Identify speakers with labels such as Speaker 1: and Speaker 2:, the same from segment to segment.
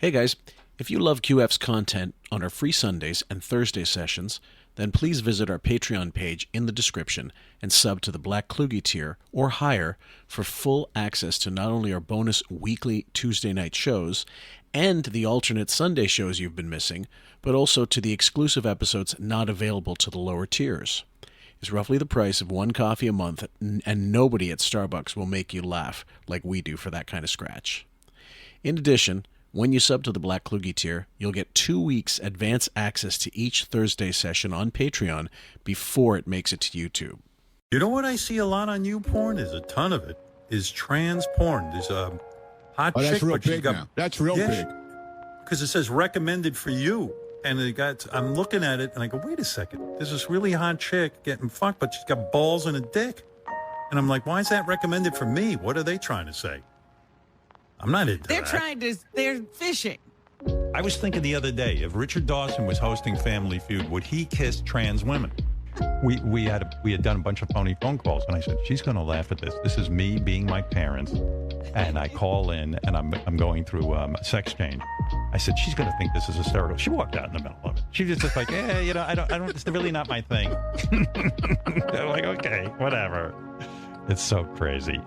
Speaker 1: Hey guys, if you love QF's content on our free Sundays and Thursday sessions, then please visit our Patreon page in the description and sub to the Black Kluge tier or higher for full access to not only our bonus weekly Tuesday night shows and the alternate Sunday shows you've been missing, but also to the exclusive episodes not available to the lower tiers. It's roughly the price of one coffee a month, and nobody at Starbucks will make you laugh like we do for that kind of scratch. In addition, when you sub to the Black Kluge tier, you'll get 2 weeks advance access to each Thursday session on Patreon before it makes it to YouTube.
Speaker 2: You know what I see a lot on YouPorn? There's a ton of it. Is trans porn. There's a hot chick.
Speaker 3: That's real
Speaker 2: but she's
Speaker 3: big
Speaker 2: got,
Speaker 3: now. That's real big.
Speaker 2: Because it says recommended for you. And I'm looking at it and I go, wait a second. There's this really hot chick getting fucked, but she's got balls and a dick. And I'm like, why is that recommended for me? What are they trying to say? I'm not into that.
Speaker 4: They're fishing.
Speaker 2: I was thinking the other day, if Richard Dawson was hosting Family Feud, would he kiss trans women? We had done a bunch of phony phone calls, and I said, she's going to laugh at this. This is me being my parents, and I call in, and I'm going through a sex change. I said, she's going to think this is hysterical. She walked out in the middle of it. She was just like, yeah, I don't. It's really not my thing. I'm like, okay, whatever. It's so crazy.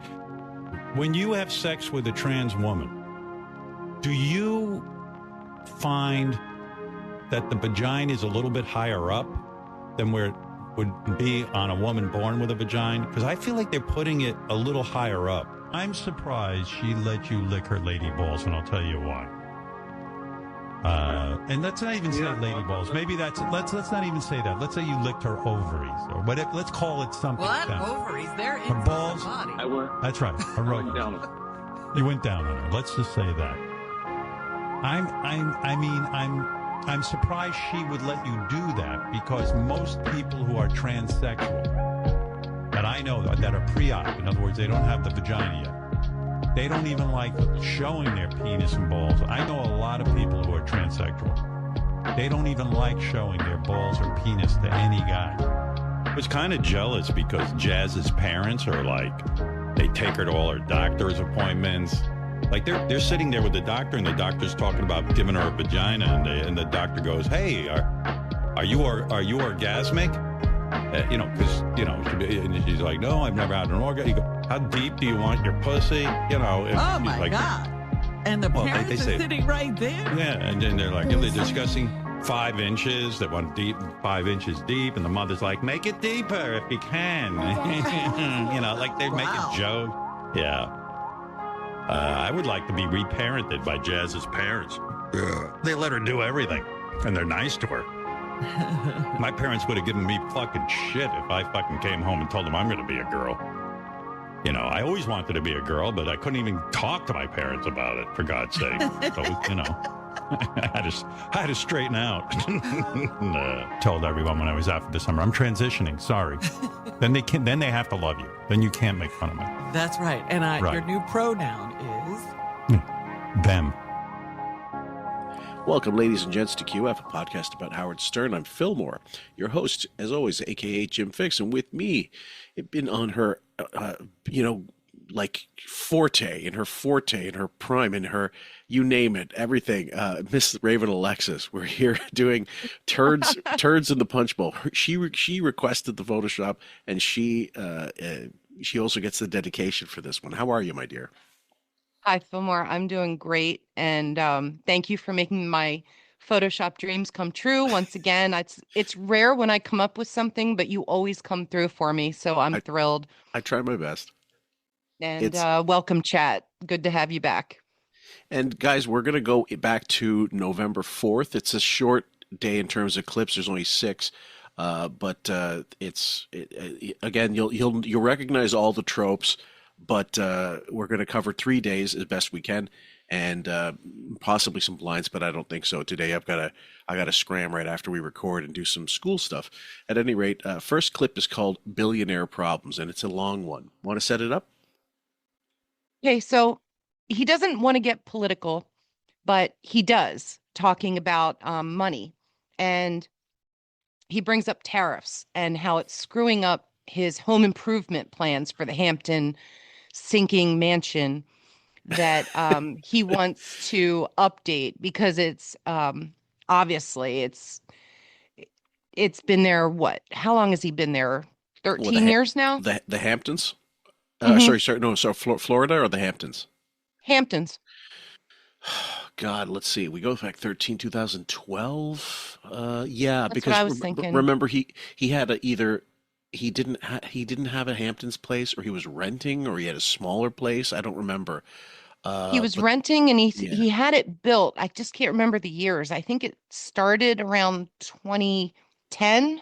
Speaker 2: When you have sex with a trans woman, do you find that the vagina is a little bit higher up than where it would be on a woman born with a vagina? Because I feel like they're putting it a little higher up. I'm surprised she let you lick her lady balls, and I'll tell you why. And let's not even say lady balls. Maybe let's not even say that. Let's say you licked her ovaries, or whatever. Let's call it something.
Speaker 4: What? Ovaries? They're
Speaker 2: Her
Speaker 4: inside
Speaker 2: balls?
Speaker 4: the body.
Speaker 5: I went,
Speaker 2: That's right.
Speaker 5: I went down.
Speaker 2: You went down on her. Let's just say that. I'm surprised she would let you do that, because most people who are transsexual that I know that are pre-op, in other words, they don't have the vagina yet. They don't even like showing their penis and balls. I know a lot of people who are transsexual. They don't even like showing their balls or penis to any guy. I was kind of jealous because Jazz's parents are like, they take her to all her doctor's appointments. Like they're sitting there with the doctor, and the doctor's talking about giving her a vagina, and the doctor goes, "Hey, are you orgasmic?" And she's like, "No, I've never had an orgasm." You go, "How deep do you want your pussy?"
Speaker 4: Oh my God! And the parents
Speaker 2: they
Speaker 4: are
Speaker 2: say,
Speaker 4: sitting right there.
Speaker 2: yeah, and then they're discussing 5 inches. They want 5 inches deep, and the mother's like, "Make it deeper if you can." Like they make a joke. Yeah. I would like to be reparented by Jazz's parents. They let her do everything, and they're nice to her. My parents would have given me fucking shit if I fucking came home and told them I'm going to be a girl. I always wanted to be a girl, but I couldn't even talk to my parents about it, for God's sake. So, I had to straighten out. Told everyone when I was out for the summer, I'm transitioning, sorry. Then they have to love you. Then you can't make fun of me.
Speaker 4: That's right. And
Speaker 2: Right.
Speaker 4: your new pronoun is
Speaker 2: Them.
Speaker 1: Welcome, ladies and gents, to QF, a podcast about Howard Stern. I'm Phil Moore, your host, as always, a.k.a. Jim Fix, and with me, it's been on her, forte, in her prime, in her, you name it, everything. Miss Raven Alexis, we're here doing turds in the punch bowl. She requested the Photoshop, and she also gets the dedication for this one. How are you, my dear?
Speaker 6: Hi, Fillmore. I'm doing great. And thank you for making my Photoshop dreams come true. Once again, it's rare when I come up with something, but you always come through for me. So I'm thrilled.
Speaker 1: I try my best.
Speaker 6: And welcome, chat. Good to have you back.
Speaker 1: And guys, we're going to go back to November 4th. It's a short day in terms of clips. There's only 6. But again, you'll recognize all the tropes, but we're going to cover 3 days as best we can, and possibly some blinds, but I don't think so today. I got to scram right after we record and do some school stuff. At any rate, first clip is called "Billionaire Problems," and it's a long one. Want to set it up?
Speaker 6: Okay, so he doesn't want to get political, but he does, talking about money. And he brings up tariffs and how it's screwing up his home improvement plans for the Hampton sinking mansion. that he wants to update because it's obviously it's been there what? How long has he been there?
Speaker 1: Well,
Speaker 6: 13 years now?
Speaker 1: the Hamptons.
Speaker 6: Hmm.
Speaker 1: Sorry, no, so Florida or the Hamptons.
Speaker 6: Hamptons.
Speaker 1: God, let's see. We go back 2012. Yeah,
Speaker 6: That's what
Speaker 1: because
Speaker 6: I was thinking.
Speaker 1: remember he had a, either he didn't have a Hamptons place, or he was renting, or he had a smaller place. I don't remember.
Speaker 6: He was
Speaker 1: But
Speaker 6: renting and
Speaker 1: yeah,
Speaker 6: he had it built. I just can't remember the years. I think it started around 2010 and then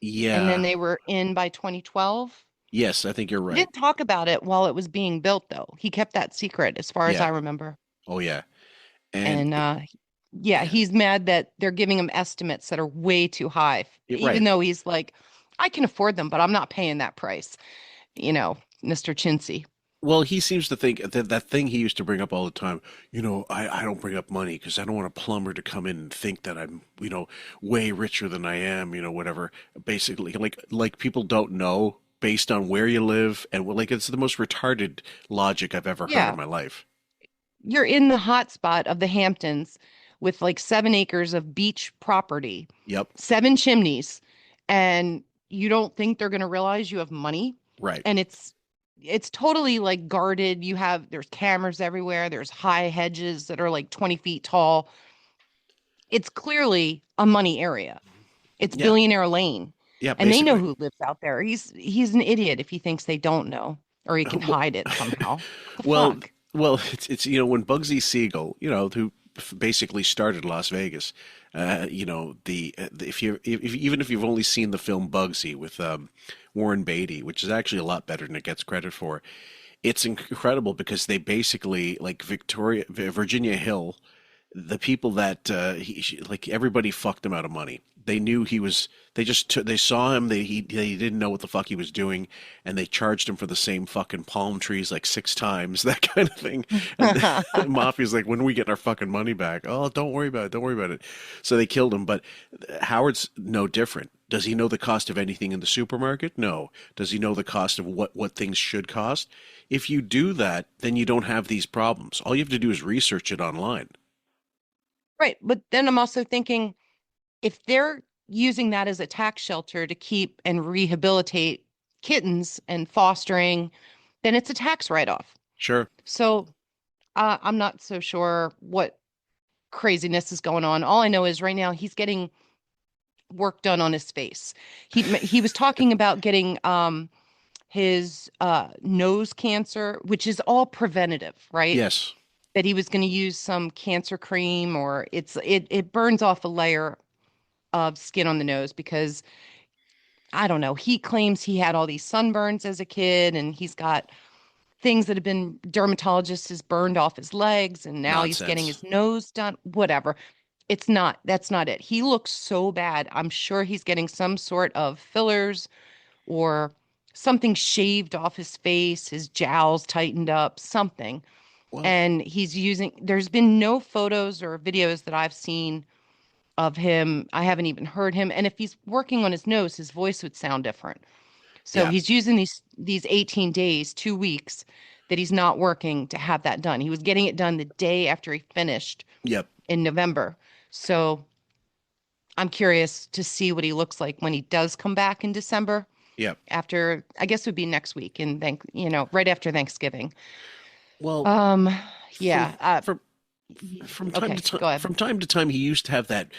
Speaker 1: yeah,
Speaker 6: they were in by 2012.
Speaker 1: yes, I think you're
Speaker 6: He
Speaker 1: right.
Speaker 6: didn't talk about it while it was being built, though. He kept that secret as far as
Speaker 1: Yeah.
Speaker 6: I remember.
Speaker 1: Oh yeah. And
Speaker 6: And yeah,
Speaker 1: yeah,
Speaker 6: he's mad that they're giving him estimates that are way too high, even
Speaker 1: right.
Speaker 6: though he's like, I can afford them, but I'm not paying that price, you know, Mr. Chintzy.
Speaker 1: Well, he seems to think that that thing he used to bring up all the time, I don't bring up money because I don't want a plumber to come in and think that I'm, way richer than I am, whatever. Basically, like people don't know based on where you live, and well, like it's the most retarded logic I've ever heard in
Speaker 6: Yeah,
Speaker 1: my life.
Speaker 6: you're in the hot spot of the Hamptons with like 7 acres of beach property,
Speaker 1: Yep,
Speaker 6: 7 chimneys, and you don't think they're going to realize you have money.
Speaker 1: right.
Speaker 6: And it's totally like guarded. There's cameras everywhere. There's high hedges that are like 20 feet tall. It's clearly a money area. It's
Speaker 1: Yeah,
Speaker 6: Billionaire Lane.
Speaker 1: yeah,
Speaker 6: And they know
Speaker 1: basically.
Speaker 6: who lives out there. He's an idiot if he thinks they don't know or he can
Speaker 1: Well,
Speaker 6: hide it somehow. What the
Speaker 1: well,
Speaker 6: fuck?
Speaker 1: it's when Bugsy Siegel, who basically started Las Vegas, even if you've only seen the film Bugsy with Warren Beatty, which is actually a lot better than it gets credit for, it's incredible because they basically like Virginia Hill, the people that like everybody fucked him out of money. They knew he was. They saw him. They didn't know what the fuck he was doing, and they charged him for the same fucking palm trees like 6 times, that kind of thing. And the mafia's like, when are we get our fucking money back? Oh, don't worry about it. Don't worry about it. So they killed him. But Howard's no different. Does he know the cost of anything in the supermarket? No. Does he know the cost of what things should cost? If you do that, then you don't have these problems. All you have to do is research it online.
Speaker 6: Right. But then I'm also thinking if they're using that as a tax shelter to keep and rehabilitate kittens and fostering, then it's a tax write-off.
Speaker 1: Sure.
Speaker 6: So I'm not so sure what craziness is going on. All I know is right now he's getting work done on his face. He was talking about getting his nose cancer, which is all preventative, right?
Speaker 1: Yes.
Speaker 6: That he was going to use some cancer cream or it burns off a layer of skin on the nose because I don't know. He claims he had all these sunburns as a kid and he's got things that have been dermatologists has burned off his legs and now he's getting
Speaker 1: Nonsense.
Speaker 6: his nose done, whatever. That's not it. He looks so bad. I'm sure he's getting some sort of fillers or something shaved off his face, his jowls tightened up, something.
Speaker 1: Well,
Speaker 6: And there's been no photos or videos that I've seen of him. I haven't even heard him. And if he's working on his nose, his voice would sound different. So
Speaker 1: yeah.
Speaker 6: he's using these 18 days, 2 weeks that he's not working to have that done. He was getting it done the day after he finished
Speaker 1: Yep.
Speaker 6: in November. So I'm curious to see what he looks like when he does come back in December
Speaker 1: Yep.
Speaker 6: after, I guess it would be next week and right after Thanksgiving.
Speaker 1: Well,
Speaker 6: Um,
Speaker 1: from
Speaker 6: yeah.
Speaker 1: from from time to
Speaker 6: Okay,
Speaker 1: time,
Speaker 6: go ahead.
Speaker 1: from time to time, he used to have that.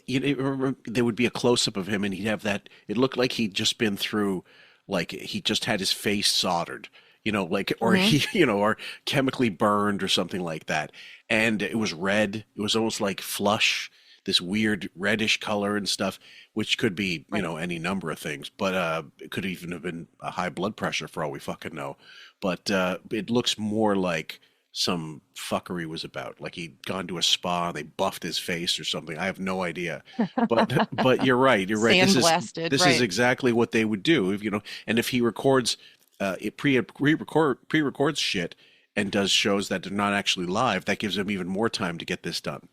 Speaker 1: Remember, there would be a close up of him, and he'd have that. It looked like he'd just been through, like he just had his face soldered, like or
Speaker 6: Hmm.
Speaker 1: he, or chemically burned or something like that. And it was red. It was almost like flush, this weird reddish color and stuff, which could be,
Speaker 6: Right.
Speaker 1: any number of things. But it could even have been a high blood pressure for all we fucking know. But it looks more like some fuckery was about. Like he'd gone to a spa, they buffed his face or something. I have no idea. But you're right. You're right.
Speaker 6: Sandblasted,
Speaker 1: This is
Speaker 6: right.
Speaker 1: exactly what they would do if and if he records it pre-records shit and does shows that are not actually live, that gives him even more time to get this done.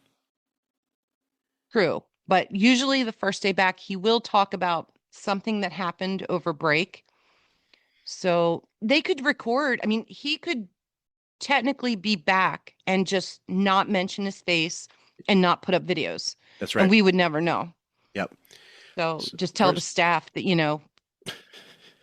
Speaker 6: True. But usually the first day back, he will talk about something that happened over break. So they could record. I mean, he could technically be back and just not mention his face and not put up videos.
Speaker 1: That's
Speaker 6: And
Speaker 1: right.
Speaker 6: we would never know.
Speaker 1: Yep.
Speaker 6: So
Speaker 1: So
Speaker 6: just tell the
Speaker 1: first,
Speaker 6: staff that,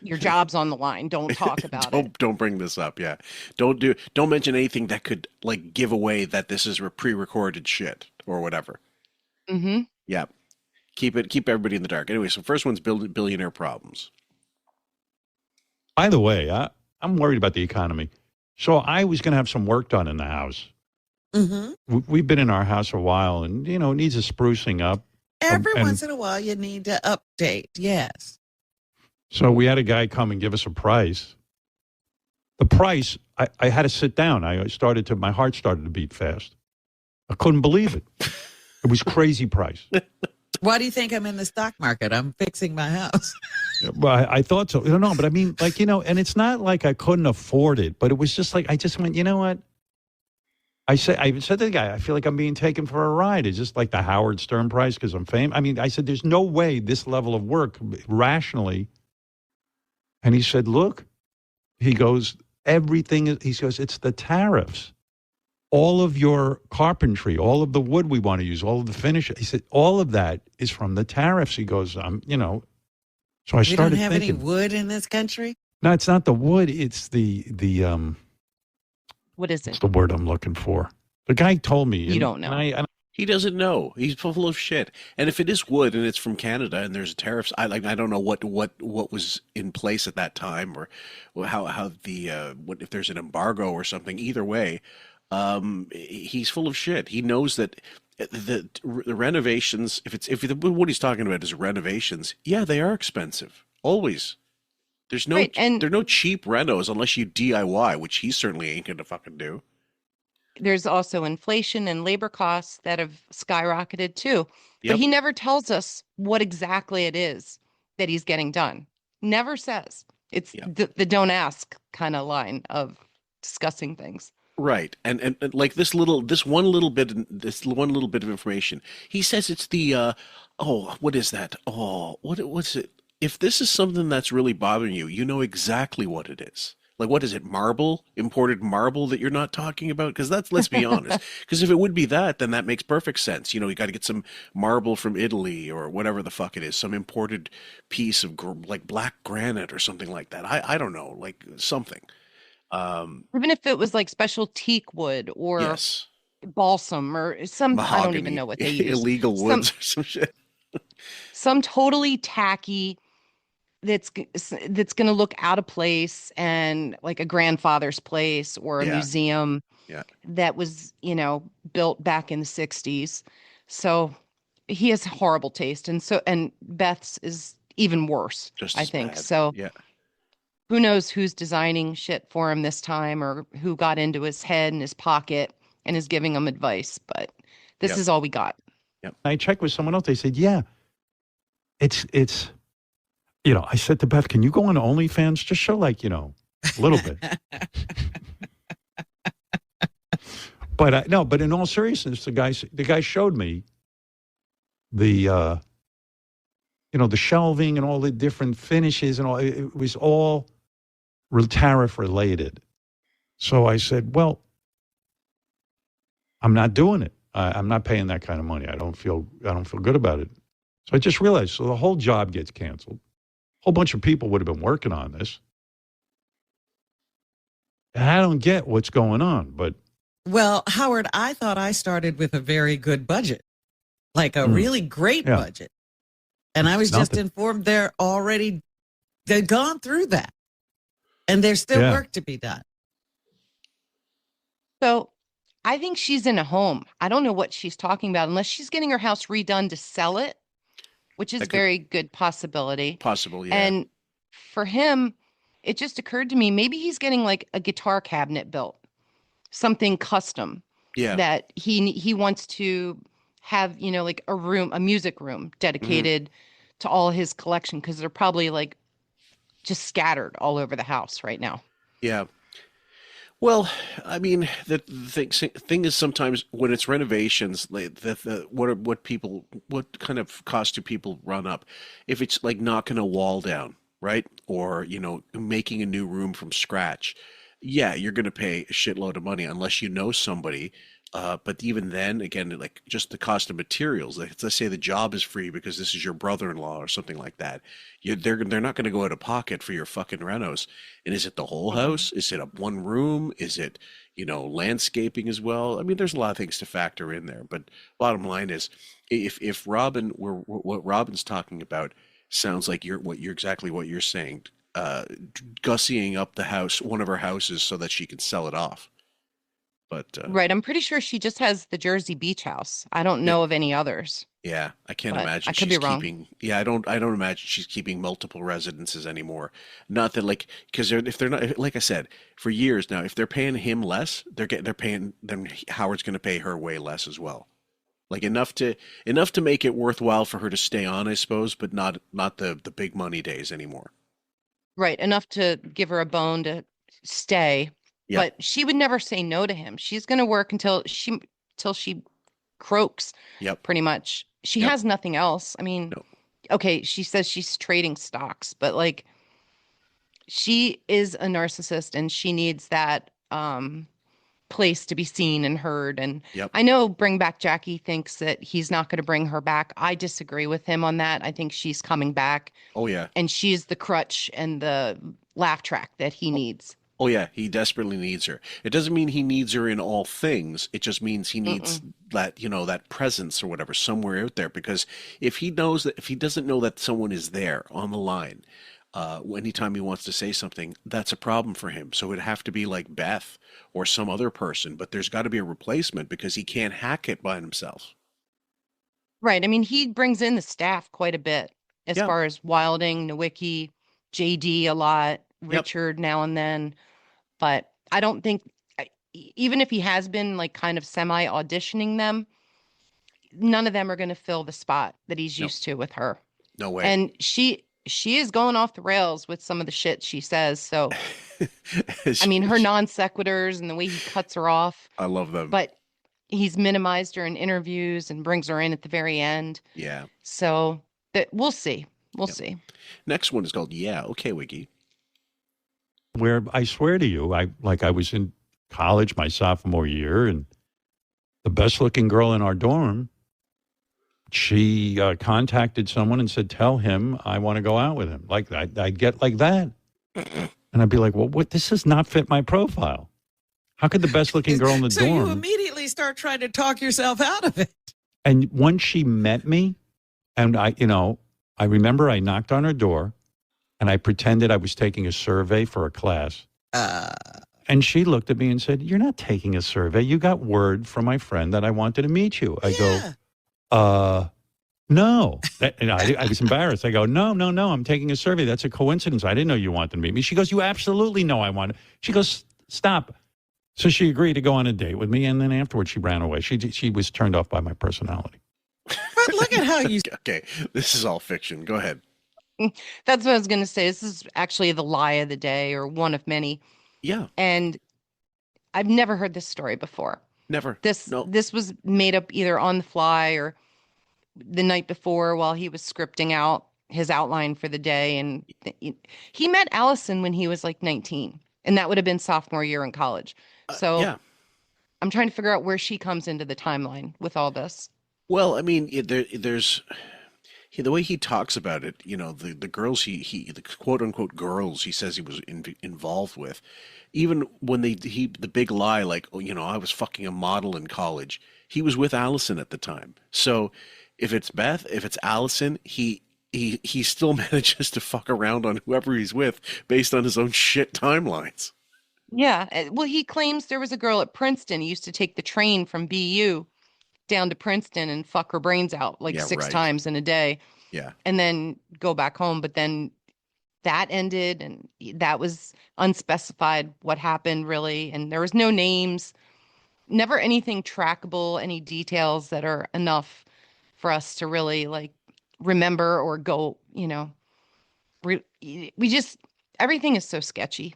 Speaker 6: your job's on the line. Don't talk about it.
Speaker 1: don't bring this up. Yeah. Don't mention anything that could like give away that this is pre-recorded shit or whatever.
Speaker 6: Mm-hmm.
Speaker 1: Yeah. Keep everybody in the dark. Anyway, so first one's billionaire problems.
Speaker 2: By the way, I'm worried about the economy. So I was going to have some work done in the house.
Speaker 3: Mm-hmm.
Speaker 2: We've been in our house a while, and it needs a sprucing up.
Speaker 3: Every
Speaker 2: and-
Speaker 3: once in a while, you need to update. Yes.
Speaker 2: So we had a guy come and give us a price. The price, I had to sit down. My heart started to beat fast. I couldn't believe it. It was crazy price.
Speaker 3: Why do you think I'm in the stock market? I'm fixing my house.
Speaker 2: Well, I thought so. No, but I mean, like, and it's not like I couldn't afford it, but it was just like, I just went, you know what? I even said to the guy, I feel like I'm being taken for a ride. It's just like the Howard Stern price because I'm famous. I mean, I said, there's no way this level of work rationally. And he said, look, he goes, he goes, it's the tariffs. All of your carpentry, all of the wood we want to use, all of the finish. He said, all of that is from the tariffs. He goes, So I
Speaker 3: We
Speaker 2: started
Speaker 3: don't have
Speaker 2: thinking,
Speaker 3: any wood in this country.
Speaker 2: no, it's not the wood. It's the
Speaker 6: What is
Speaker 2: what's
Speaker 6: it?
Speaker 2: the word I'm looking for? The guy told me.
Speaker 6: You don't know.
Speaker 2: And
Speaker 1: He doesn't know. He's full of shit. And if it is wood and it's from Canada and there's tariffs, I don't know what was in place at that time or how the what if there's an embargo or something. Either way, he's full of shit. He knows that the renovations, what he's talking about is renovations. Yeah, they are expensive. Always. There's no
Speaker 6: Right, and-
Speaker 1: there are no cheap renos unless you DIY, which he certainly ain't gonna fucking do.
Speaker 6: There's also inflation and labor costs that have skyrocketed too.
Speaker 1: Yep.
Speaker 6: But he never tells us what exactly it is that he's getting done. Never says. It's
Speaker 1: Yep.
Speaker 6: the don't ask kind of line of discussing things.
Speaker 1: Right, and like this one little bit of information. He says it's the what is that? What's it? If this is something that's really bothering you, you know exactly what it is. Like, what is it? Marble, imported marble that you're not talking about? Because let's be honest. Because if it would be that, then that makes perfect sense. You got to get some marble from Italy or whatever the fuck it is, some imported piece of like black granite or something like that. I don't know, like something.
Speaker 6: Even if it was like special teak wood or
Speaker 1: Yes,
Speaker 6: balsam or some, I don't even
Speaker 1: mahogany,
Speaker 6: know what they use.
Speaker 1: illegal woods or some shit.
Speaker 6: Some totally tacky that's going to look out of place and like a grandfather's place or a
Speaker 1: Yeah.
Speaker 6: museum
Speaker 1: Yeah.
Speaker 6: that was, built back in the 60s. So he has horrible taste. And Beth's is even worse,
Speaker 1: Just
Speaker 6: I
Speaker 1: as
Speaker 6: think.
Speaker 1: bad.
Speaker 6: So
Speaker 1: Yeah.
Speaker 6: who knows who's designing shit for him this time or who got into his head and his pocket and is giving him advice. But this
Speaker 1: Yep.
Speaker 6: is all we got.
Speaker 2: I checked with someone else. They said, yeah, it's I said to Beth, can you go on OnlyFans? Just show like, a little bit. But no, but in all seriousness, the guy showed me the the shelving and all the different finishes and all. It was all tariff related. So I said, well, I'm not doing it. I'm not paying that kind of money. I don't feel good about it. So I just realized, so the whole job gets canceled. A whole bunch of people would have been working on this. And I don't get what's going on, but
Speaker 3: Well, Howard, I thought I started with a very good budget, like a really great
Speaker 2: Yeah.
Speaker 3: budget. And I was just
Speaker 2: Nothing.
Speaker 3: informed they've gone through that. And there's still
Speaker 2: Yeah.
Speaker 3: work to be done.
Speaker 6: So I think she's in a home. I don't know what she's talking about unless she's getting her house redone to sell it, which is
Speaker 1: That could-
Speaker 6: very good possibility.
Speaker 1: Possible, yeah.
Speaker 6: And for him, it just occurred to me, maybe he's getting like a guitar cabinet built, something custom
Speaker 1: yeah.
Speaker 6: that he wants to have, like a music room dedicated to all his collection because they're probably like just scattered all over the house right now.
Speaker 1: Yeah. Well, I mean, the thing is sometimes when it's renovations, what kind of cost do people run up? If it's like knocking a wall down, right? Or, making a new room from scratch, yeah, you're going to pay a shitload of money unless you know somebody. But even then, again, like just the cost of materials. Like, let's say the job is free because this is your brother-in-law or something like that. They're not going to go out of pocket for your fucking renos. And is it the whole
Speaker 6: Mhm.
Speaker 1: house? Is it a one room? Is it, landscaping as well? I mean, there's a lot of things to factor in there. But bottom line is, if Robin, what Robin's talking about sounds like you're exactly what you're saying. Gussying up the house, one of her houses, so that she can sell it off. But
Speaker 6: Right. I'm pretty sure she just has the Jersey Beach house. I don't
Speaker 1: yeah,
Speaker 6: know of any others,
Speaker 1: yeah, I can't
Speaker 6: but I
Speaker 1: imagine
Speaker 6: could be
Speaker 1: she's
Speaker 6: wrong.
Speaker 1: keeping. Yeah, I don't imagine she's keeping multiple residences anymore. Not that like because if they're not like I said for years now, if they're paying him less, they're paying then Howard's going to pay her way less as well. Like enough to make it worthwhile for her to stay on, I suppose, but not the big money days anymore.
Speaker 6: Right. Enough to give her a bone to stay,
Speaker 1: Yep,
Speaker 6: but she would never say no to him. She's going to work till she croaks,
Speaker 1: yep,
Speaker 6: pretty much. She
Speaker 1: yep.
Speaker 6: has nothing else. I mean,
Speaker 1: No.
Speaker 6: okay, she says she's trading stocks, but like she is a narcissist and she needs that place to be seen and heard. And
Speaker 1: Yep.
Speaker 6: I know Bring Back Jackie thinks that he's not going to bring her back. I disagree with him on that. I think she's coming back
Speaker 1: Oh yeah.
Speaker 6: and she's the crutch and the laugh track that he needs.
Speaker 1: Oh yeah, he desperately needs her. It doesn't mean he needs her in all things. It just means he needs
Speaker 6: Mm-mm.
Speaker 1: that presence or whatever somewhere out there. Because if he doesn't know that someone is there on the line, anytime he wants to say something, that's a problem for him. So it'd have to be like Beth or some other person, but there's got to be a replacement because he can't hack it by himself.
Speaker 6: Right. I mean, he brings in the staff quite a bit as
Speaker 1: Yep.
Speaker 6: far as Wilding, Nowicki, JD a lot,
Speaker 1: Yep.
Speaker 6: Richard now and then. But I don't think, even if he has been like kind of semi auditioning them, none of them are going to fill the spot that he's
Speaker 1: No.
Speaker 6: used to with her.
Speaker 1: No way.
Speaker 6: And she is going off the rails with some of the shit she says. So, I mean, her non sequiturs and the way he cuts her off,
Speaker 1: I love them.
Speaker 6: but he's minimized her in interviews and brings her in at the very end.
Speaker 1: Yeah.
Speaker 6: So that we'll see. We'll
Speaker 1: Yep.
Speaker 6: see.
Speaker 1: Next one is called Yeah. Okay, Wiggy.
Speaker 2: Where I swear to you, I was in college my sophomore year, and the best looking girl in our dorm, she contacted someone and said, "Tell him I want to go out with him." Like I'd get like that, and I'd be like, "Well, what? This does not fit my profile. How could the best looking girl in the
Speaker 3: So you
Speaker 2: dorm?"
Speaker 3: immediately start trying to talk yourself out of it.
Speaker 2: And once she met me, and I remember I knocked on her door, and I pretended I was taking a survey for a class.
Speaker 3: Uh,
Speaker 2: And she looked at me and said, "You're not taking a survey. You got word from my friend that I wanted to meet you." I go,
Speaker 3: yeah.
Speaker 2: No. I was embarrassed. I go, no, I'm taking a survey. That's a coincidence. I didn't know you wanted to meet me. She goes, "You absolutely know I wanted." She goes, "Stop." So she agreed to go on a date with me, and then afterwards she ran away. She was turned off by my personality.
Speaker 3: But look at how you
Speaker 1: Okay, this is all fiction. Go ahead.
Speaker 6: That's what I was going to say. This is actually the lie of the day or one of many.
Speaker 1: Yeah.
Speaker 6: And I've never heard this story before.
Speaker 1: Never.
Speaker 6: This
Speaker 1: No.
Speaker 6: this was made up either on the fly or the night before while he was scripting out his outline for the day. And he met Allison when he was like 19, and that would have been sophomore year in college. So
Speaker 1: Yeah.
Speaker 6: I'm trying to figure out where she comes into the timeline with all this.
Speaker 1: Well, I mean, there's the way he talks about it. The girls the quote unquote girls he says he was involved with, even when the big lie, like, oh, I was fucking a model in college. He was with Allison at the time. So if it's Beth, if it's Allison, he still manages to fuck around on whoever he's with based on his own shit timelines.
Speaker 6: Yeah. Well, he claims there was a girl at Princeton. He used to take the train from BU down to Princeton and fuck her brains out like
Speaker 1: Yeah,
Speaker 6: six
Speaker 1: right.
Speaker 6: times in a day
Speaker 1: Yeah.
Speaker 6: and then go back home. But then that ended and that was unspecified what happened really. And there was no names, never anything trackable, any details that are enough for us to really like remember or go, we just, everything is so sketchy.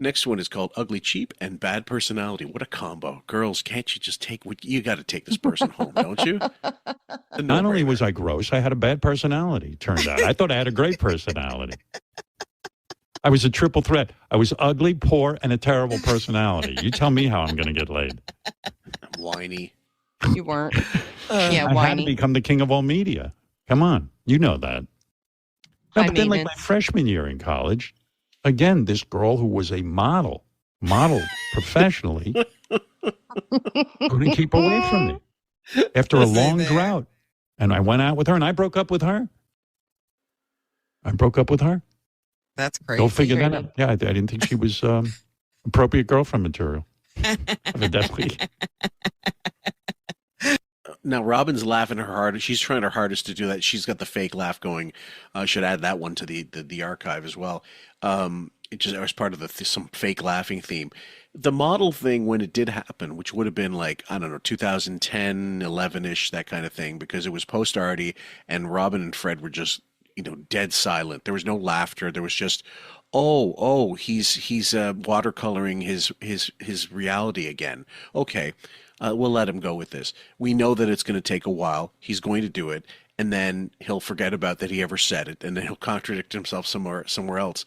Speaker 1: Next one is called Ugly Cheap and Bad Personality. What a combo. Girls, can't you just you got to take this person home, don't you? A
Speaker 2: Not only
Speaker 1: no-brainer.
Speaker 2: was I gross, I had a bad personality, turned out. I thought I had a great personality. I was a triple threat. I was ugly, poor, and a terrible personality. You tell me how I'm going to get laid.
Speaker 1: Whiny.
Speaker 6: You weren't. Yeah,
Speaker 2: I had to
Speaker 6: whiny.
Speaker 2: become the king of all media. Come on. You know that. No,
Speaker 6: High
Speaker 2: but then like my
Speaker 6: maintenance.
Speaker 2: freshman year in college, again, this girl who was a model professionally, couldn't keep away from me after a long drought. And I went out with her and I broke up with her.
Speaker 3: That's crazy.
Speaker 2: Go figure that out. Yeah, I didn't think she was appropriate girlfriend material. Evidently.
Speaker 1: Now, Robin's laughing her hardest. She's trying her hardest to do that. She's got the fake laugh going. Should add that one to the archive as well. It just as part of some fake laughing theme. The model thing, when it did happen, which would have been like, I don't know, 2010, 11-ish, that kind of thing, because it was post-Artie and Robin and Fred were just, dead silent. There was no laughter. There was just, oh, he's watercoloring his reality again. Okay, we'll let him go with this. We know that it's going to take a while. He's going to do it, and then he'll forget about that he ever said it, and then he'll contradict himself somewhere else.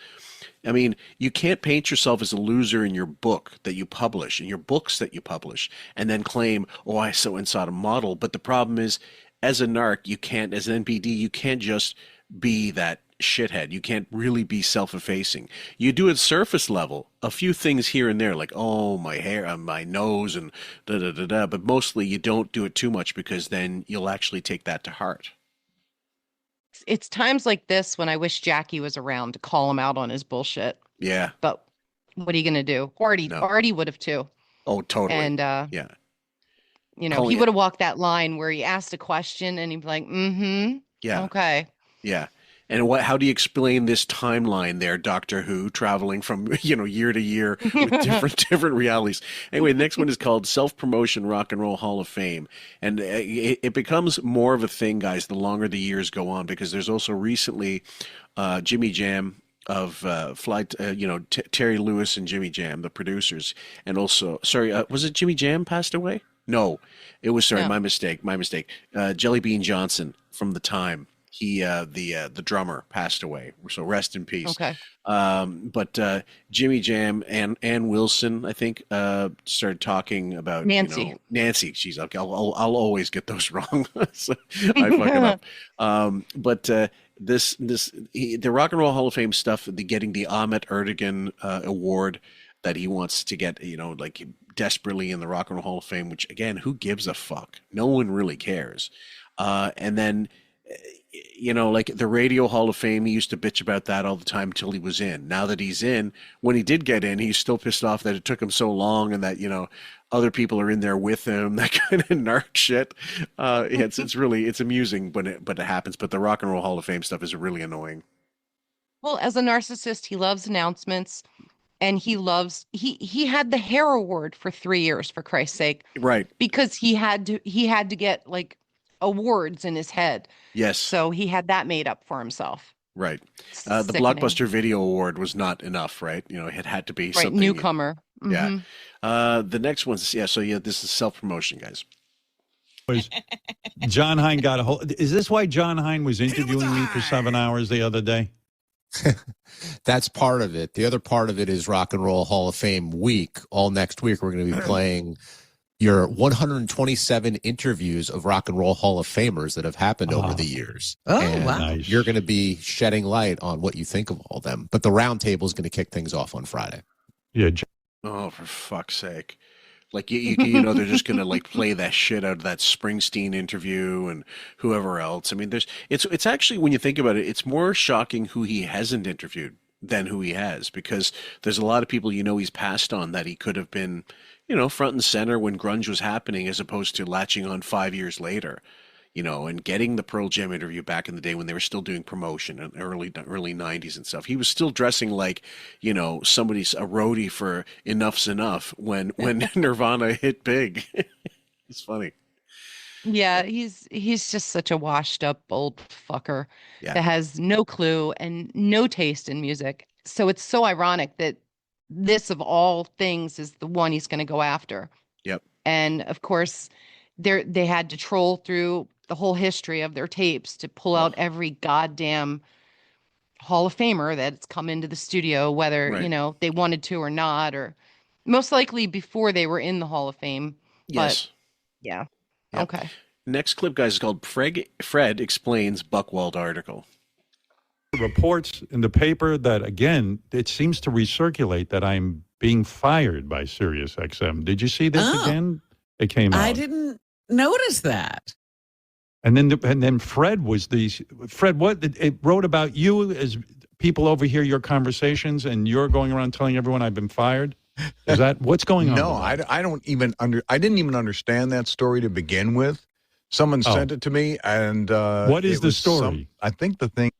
Speaker 1: I mean, you can't paint yourself as a loser in your book that you publish, in your books that you publish, and then claim, oh, I so and saw a model. But the problem is, as a narc, you can't, as an NPD, you can't just be that shithead. You can't really be self-effacing. You do it surface level, a few things here and there, like, oh, my hair, my nose, and da-da-da-da. But mostly you don't do it too much because then you'll actually take that to heart.
Speaker 6: It's times like this when I wish Jackie was around to call him out on his bullshit.
Speaker 1: Yeah.
Speaker 6: But what are you going to do? Artie would have too.
Speaker 1: Oh, totally.
Speaker 6: And,
Speaker 1: yeah.
Speaker 6: He would have walked that line where he asked a question and he'd be like, mm-hmm.
Speaker 1: Yeah.
Speaker 6: Okay.
Speaker 1: Yeah. And how do you explain this timeline there, Doctor Who, traveling from, year to year with different realities? Anyway, the next one is called Self-Promotion Rock and Roll Hall of Fame. And it becomes more of a thing, guys, the longer the years go on, because there's also recently Jimmy Jam of Terry Lewis and Jimmy Jam, the producers. And also, was it Jimmy Jam passed away? No, it was,
Speaker 6: No.
Speaker 1: my mistake. Jelly Bean Johnson from the time. He, the drummer, passed away. So rest in peace.
Speaker 6: Okay.
Speaker 1: But Jimmy Jam and Ann Wilson, I think, started talking about
Speaker 6: Nancy.
Speaker 1: Nancy. She's okay. I'll always get those wrong. So I fuck it up. But the Rock and Roll Hall of Fame stuff, getting the Ahmet Erdogan award that he wants to get, like desperately in the Rock and Roll Hall of Fame. Which again, who gives a fuck? No one really cares. And then. Like the Radio Hall of Fame, he used to bitch about that all the time until he was in. Now that he's in, when he did get in, he's still pissed off that it took him so long and that, other people are in there with him, that kind of narc shit. It's amusing when it happens, but the Rock and Roll Hall of Fame stuff is really annoying.
Speaker 6: Well, as a narcissist, he loves announcements and he had the hair award for 3 years, for Christ's sake.
Speaker 1: Right.
Speaker 6: Because he had to get like awards in his head.
Speaker 1: Yes.
Speaker 6: So he had that made up for himself.
Speaker 1: Right. The Blockbuster Video Award was not enough, right? It had to be something.
Speaker 6: Newcomer. Mm-hmm.
Speaker 1: Yeah. The next one's, this is self-promotion, guys.
Speaker 2: John Hine got a hold. Is this why John Hine was interviewing me for 7 hours the other day?
Speaker 5: That's part of it. The other part of it is Rock and Roll Hall of Fame week. All next week, we're going to be playing your 127 interviews of Rock and Roll Hall of Famers that have happened over the years.
Speaker 3: Oh,
Speaker 5: and
Speaker 3: wow.
Speaker 2: Nice.
Speaker 5: You're going to be shedding light on what you think of all of them. But the round table is going to kick things off on Friday.
Speaker 2: Yeah.
Speaker 1: Oh, for fuck's sake. Like, they're just going to like play that shit out of that Springsteen interview and whoever else. I mean, it's actually, when you think about it, it's more shocking who he hasn't interviewed than who he has, because there's a lot of people, he's passed on that he could have been, front and center when grunge was happening, as opposed to latching on 5 years later, and getting the Pearl Jam interview back in the day when they were still doing promotion in early 90s and stuff. He was still dressing like, somebody's a roadie for Enough's Enough when Nirvana hit big. It's funny.
Speaker 6: Yeah, he's just such a washed up old fucker that has no clue and no taste in music. So it's so ironic that this of all things is the one he's going to go after.
Speaker 1: Yep.
Speaker 6: And of course, they had to troll through the whole history of their tapes to pull out every goddamn Hall of Famer that's come into the studio, whether,
Speaker 1: Right.
Speaker 6: they wanted to or not, or most likely before they were in the Hall of Fame. But
Speaker 1: Yes.
Speaker 6: yeah.
Speaker 1: Yeah.
Speaker 6: Okay.
Speaker 1: Next clip, guys, is called Fred Explains Buckwald Article.
Speaker 2: Reports in the paper that, again, it seems to recirculate that I'm being fired by Sirius XM. Did you see this
Speaker 3: Oh.
Speaker 2: again? It came out.
Speaker 3: I didn't notice that.
Speaker 2: And then Fred was Fred, what it wrote about you as people overhear your conversations and you're going around telling everyone I've been fired? Is that what's going on?
Speaker 7: No, I don't even I didn't even understand that story to begin with. Someone sent it to me, and
Speaker 2: what is the story?
Speaker 7: I think the thing.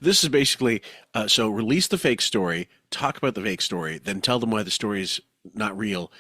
Speaker 1: This is basically so release the fake story, talk about the fake story, then tell them why the story is not real.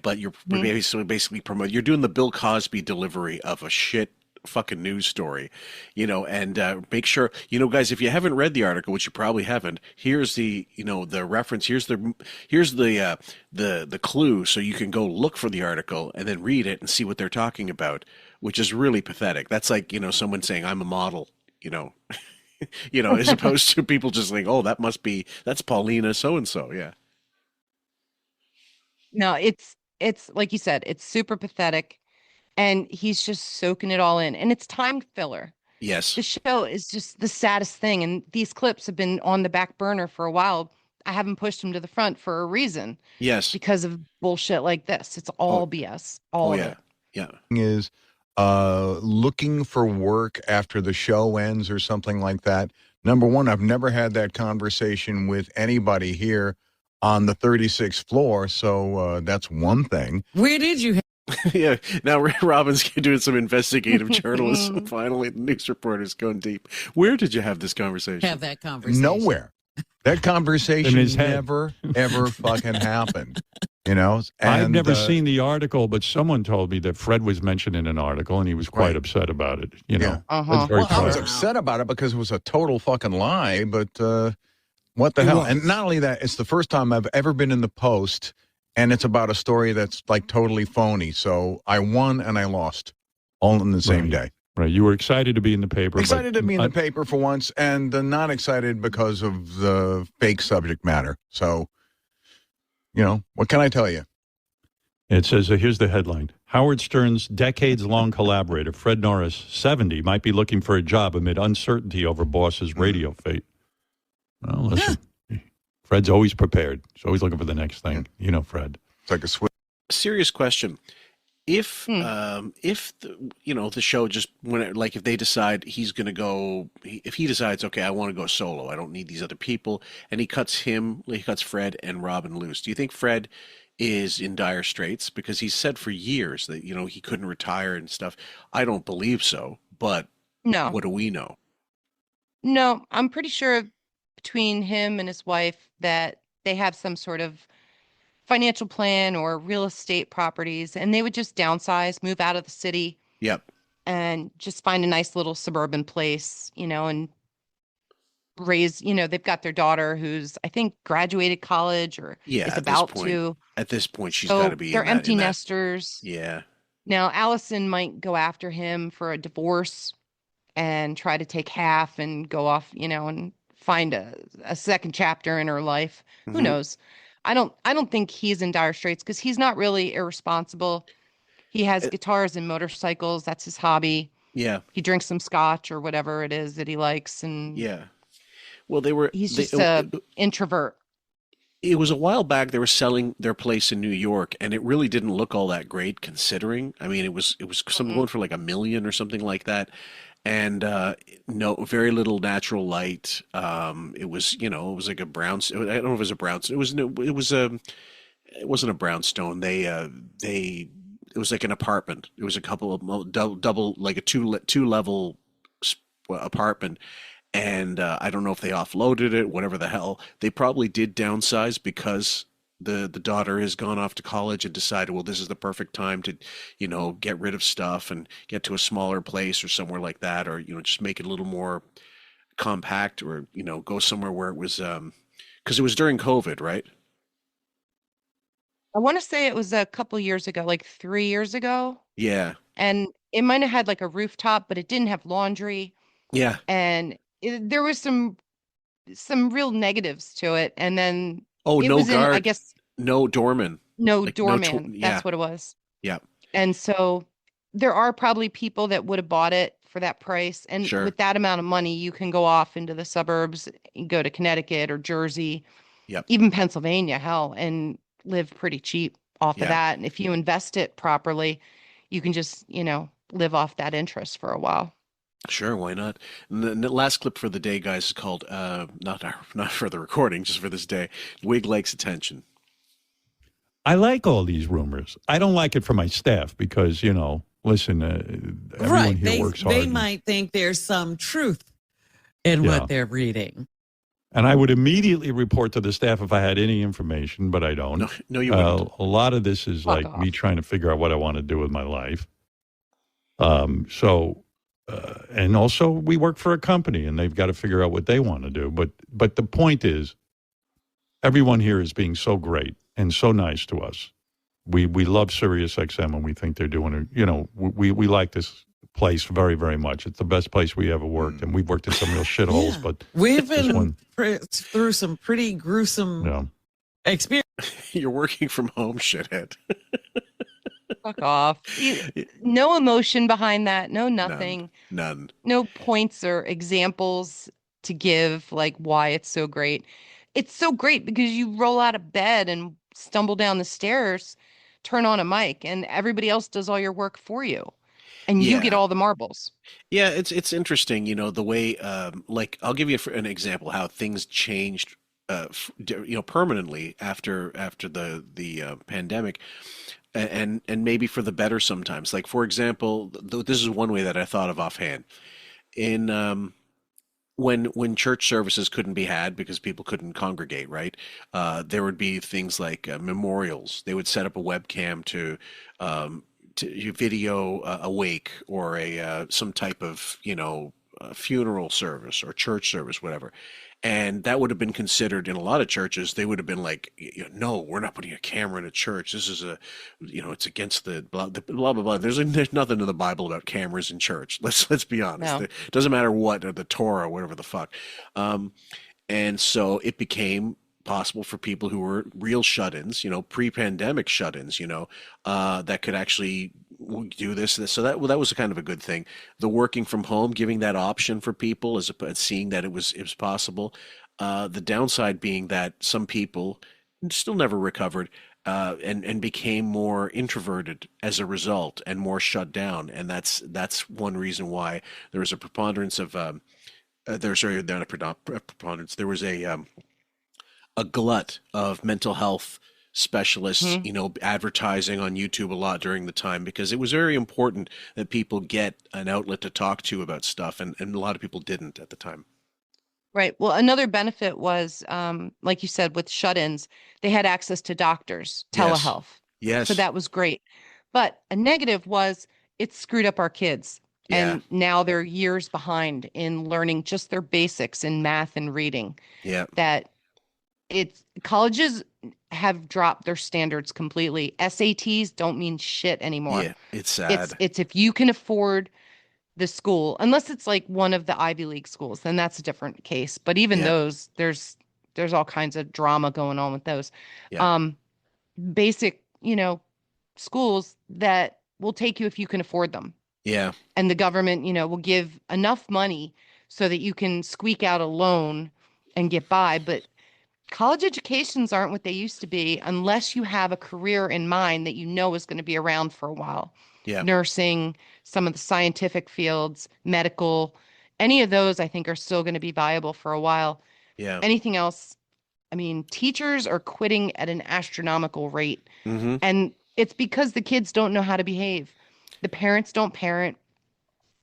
Speaker 1: But you're basically promoting. You're doing the Bill Cosby delivery of a shit fucking news story, and make sure, guys, if you haven't read the article, which you probably haven't, here's the the reference, here's the clue, so you can go look for the article and then read it and see what they're talking about, which is really pathetic. That's like someone saying I'm a model, as opposed to people just like, oh, that's Paulina so and so. Yeah.
Speaker 6: No, it's like you said, it's super pathetic, and he's just soaking it all in, and it's time filler.
Speaker 1: Yes.
Speaker 6: The show is just the saddest thing, and these clips have been on the back burner for a while. I haven't pushed them to the front for a reason.
Speaker 1: Yes.
Speaker 6: Because of bullshit like this. It's all BS. All of it.
Speaker 1: Yeah.
Speaker 7: Is looking for work after the show ends or something like that. Number one, I've never had that conversation with anybody here on the 36th floor, so that's one thing.
Speaker 3: Where did you
Speaker 1: Yeah. Now Robin's doing some investigative journalism. Finally, the news reporter's going deep. Where did you have this conversation?
Speaker 3: have that conversation?
Speaker 7: Nowhere. That conversation
Speaker 2: In his head.
Speaker 7: never, ever fucking happened. And,
Speaker 2: I've never seen the article, but someone told me that Fred was mentioned in an article, and he was quite upset about it.
Speaker 7: Yeah.
Speaker 2: That's very
Speaker 7: Well, I was
Speaker 2: sad.
Speaker 7: upset about it because it was a total fucking lie, but what the hell? And not only that, it's the first time I've ever been in the Post, and it's about a story that's like totally phony. So I won and I lost all in the same day.
Speaker 2: Right. You were excited to be in the paper.
Speaker 7: Excited to be in the paper for once, and not excited because of the fake subject matter. So, what can I tell you?
Speaker 2: It says, here's the headline. Howard Stern's decades-long collaborator, Fred Norris, 70, might be looking for a job amid uncertainty over boss's radio fate. Well, listen, Fred's always prepared. He's always looking for the next thing. Fred.
Speaker 7: It's like a switch.
Speaker 1: Serious question. If the show just if they decide he's going to go, if he decides, okay, I want to go solo, I don't need these other people, and he cuts Fred and Robin loose, do you think Fred is in dire straits? Because he's said for years that he couldn't retire and stuff. I don't believe so, but
Speaker 6: No.
Speaker 1: what do we know?
Speaker 6: No, I'm pretty sure between him and his wife that they have some sort of financial plan or real estate properties, and they would just downsize, move out of the city.
Speaker 1: Yep.
Speaker 6: And just find a nice little suburban place, and raise, they've got their daughter who's, I think, graduated college or is about to.
Speaker 1: At this point, she's
Speaker 6: So
Speaker 1: got to be.
Speaker 6: they're empty nesters.
Speaker 1: Yeah.
Speaker 6: Now, Allison might go after him for a divorce and try to take half and go off, and find a second chapter in her life. Who knows? I don't think he's in dire straits because he's not really irresponsible. He has guitars and motorcycles. That's his hobby.
Speaker 1: Yeah.
Speaker 6: He drinks some scotch or whatever it is that he likes. And
Speaker 1: Yeah. Well,
Speaker 6: he's just an introvert.
Speaker 1: It was a while back. They were selling their place in New York, and it really didn't look all that great considering. I mean, it was something going for like $1 million or something like that. And no, very little natural light. It was, it was like a brown. I don't know if it was a brown. It wasn't a brownstone. It was like an apartment. It was a couple of double like a two level apartment. And I don't know if they offloaded it, whatever the hell. They probably did downsize because the daughter has gone off to college and decided, well, this is the perfect time to, get rid of stuff and get to a smaller place or somewhere like that, or, just make it a little more compact, or, go somewhere where it was, because it was during COVID, right?
Speaker 6: I want to say it was a couple years ago, like 3 years ago.
Speaker 1: Yeah.
Speaker 6: And it might have had like a rooftop, but it didn't have laundry.
Speaker 1: Yeah.
Speaker 6: And there was some some real negatives to it. And then
Speaker 1: Oh,
Speaker 6: it
Speaker 1: no
Speaker 6: was in, I
Speaker 1: guard,
Speaker 6: guess,
Speaker 1: no doorman,
Speaker 6: no
Speaker 1: like no,
Speaker 6: doorman.
Speaker 1: yeah,
Speaker 6: That's what it was.
Speaker 1: yeah,
Speaker 6: And so there are probably people that would have bought it for that price. And
Speaker 1: sure,
Speaker 6: with that amount of money, you can go off into the suburbs, and go to Connecticut or Jersey,
Speaker 1: yep,
Speaker 6: even Pennsylvania, hell, and live pretty cheap off of
Speaker 1: yeah,
Speaker 6: that. And if you invest it properly, you can just, live off that interest for a while.
Speaker 1: sure, why not? And the last clip for the day, guys, is called not for the recording, just for this day. Wig likes attention.
Speaker 2: I like all these rumors. I don't like it for my staff because, listen, everyone
Speaker 3: Right.
Speaker 2: here works hard.
Speaker 3: They might think there's some truth in
Speaker 2: Yeah.
Speaker 3: what they're reading.
Speaker 2: And I would immediately report to the staff if I had any information, but I don't.
Speaker 1: No, you wouldn't.
Speaker 2: A lot of this is
Speaker 6: Fuck
Speaker 2: like me
Speaker 6: off.
Speaker 2: trying to figure out what I want to do with my life. And also we work for a company and they've got to figure out what they want to do. But the point is, everyone here is being so great and so nice to us. We love Sirius XM and we think they're doing we like this place very, very much. It's the best place we ever worked, and we've worked in some real shitholes.
Speaker 3: Yeah.
Speaker 2: But
Speaker 3: We've
Speaker 2: this
Speaker 3: been
Speaker 2: one,
Speaker 3: through some pretty gruesome experience.
Speaker 1: You're working from home, shithead.
Speaker 6: Fuck off. No emotion behind that. No, nothing.
Speaker 1: None.
Speaker 6: No points or examples to give, like why it's so great. It's so great because you roll out of bed and stumble down the stairs, turn on a mic, and everybody else does all your work for you. And you get
Speaker 1: Yeah.
Speaker 6: all the marbles.
Speaker 1: Yeah, it's interesting, the way like I'll give you an example how things changed permanently after the pandemic, and maybe for the better sometimes. Like for example, this is one way that I thought of offhand. In when church services couldn't be had because people couldn't congregate, right? There would be things like memorials. They would set up a webcam to video a wake or a some type of funeral service or church service, whatever. And that would have been considered in a lot of churches. They would have been like, no, we're not putting a camera in a church. This is it's against the blah blah blah. There's nothing in the Bible about cameras in church. Let's be honest.
Speaker 6: No.
Speaker 1: It doesn't matter what, or the Torah, or whatever the fuck. And so it became possible for people who were real shut-ins, pre-pandemic shut-ins, that could actually do this. So that was kind of a good thing. The working from home, giving that option for people, as seeing that it was possible. The downside being that some people still never recovered, and became more introverted as a result and more shut down. And that's one reason why there was a preponderance of not a preponderance. There was a glut of mental health specialists, advertising on YouTube a lot during the time, because it was very important that people get an outlet to talk to about stuff, and a lot of people didn't at the time.
Speaker 6: Right. Well, another benefit was, like you said, with shut-ins, they had access to doctors,
Speaker 1: Yes.
Speaker 6: telehealth.
Speaker 1: Yes.
Speaker 6: So that was great. But a negative was it screwed up our kids.
Speaker 1: Yeah.
Speaker 6: And now they're years behind in learning just their basics in math and reading.
Speaker 1: Yeah.
Speaker 6: That colleges have dropped their standards completely. SATs don't mean shit anymore.
Speaker 1: Yeah. It's sad.
Speaker 6: It's if you can afford the school, unless it's like one of the Ivy League schools, then that's a different case. But even
Speaker 1: Yeah.
Speaker 6: those, there's all kinds of drama going on with those.
Speaker 1: Yeah.
Speaker 6: Basic, schools that will take you if you can afford them.
Speaker 1: Yeah.
Speaker 6: And the government, will give enough money so that you can squeak out a loan and get by. But college educations aren't what they used to be unless you have a career in mind that is going to be around for a while.
Speaker 1: Yeah.
Speaker 6: Nursing, some of the scientific fields, medical, any of those I think are still going to be viable for a while.
Speaker 1: Yeah.
Speaker 6: Anything else, teachers are quitting at an astronomical rate.
Speaker 1: Mm-hmm.
Speaker 6: And it's because the kids don't know how to behave. The parents don't parent.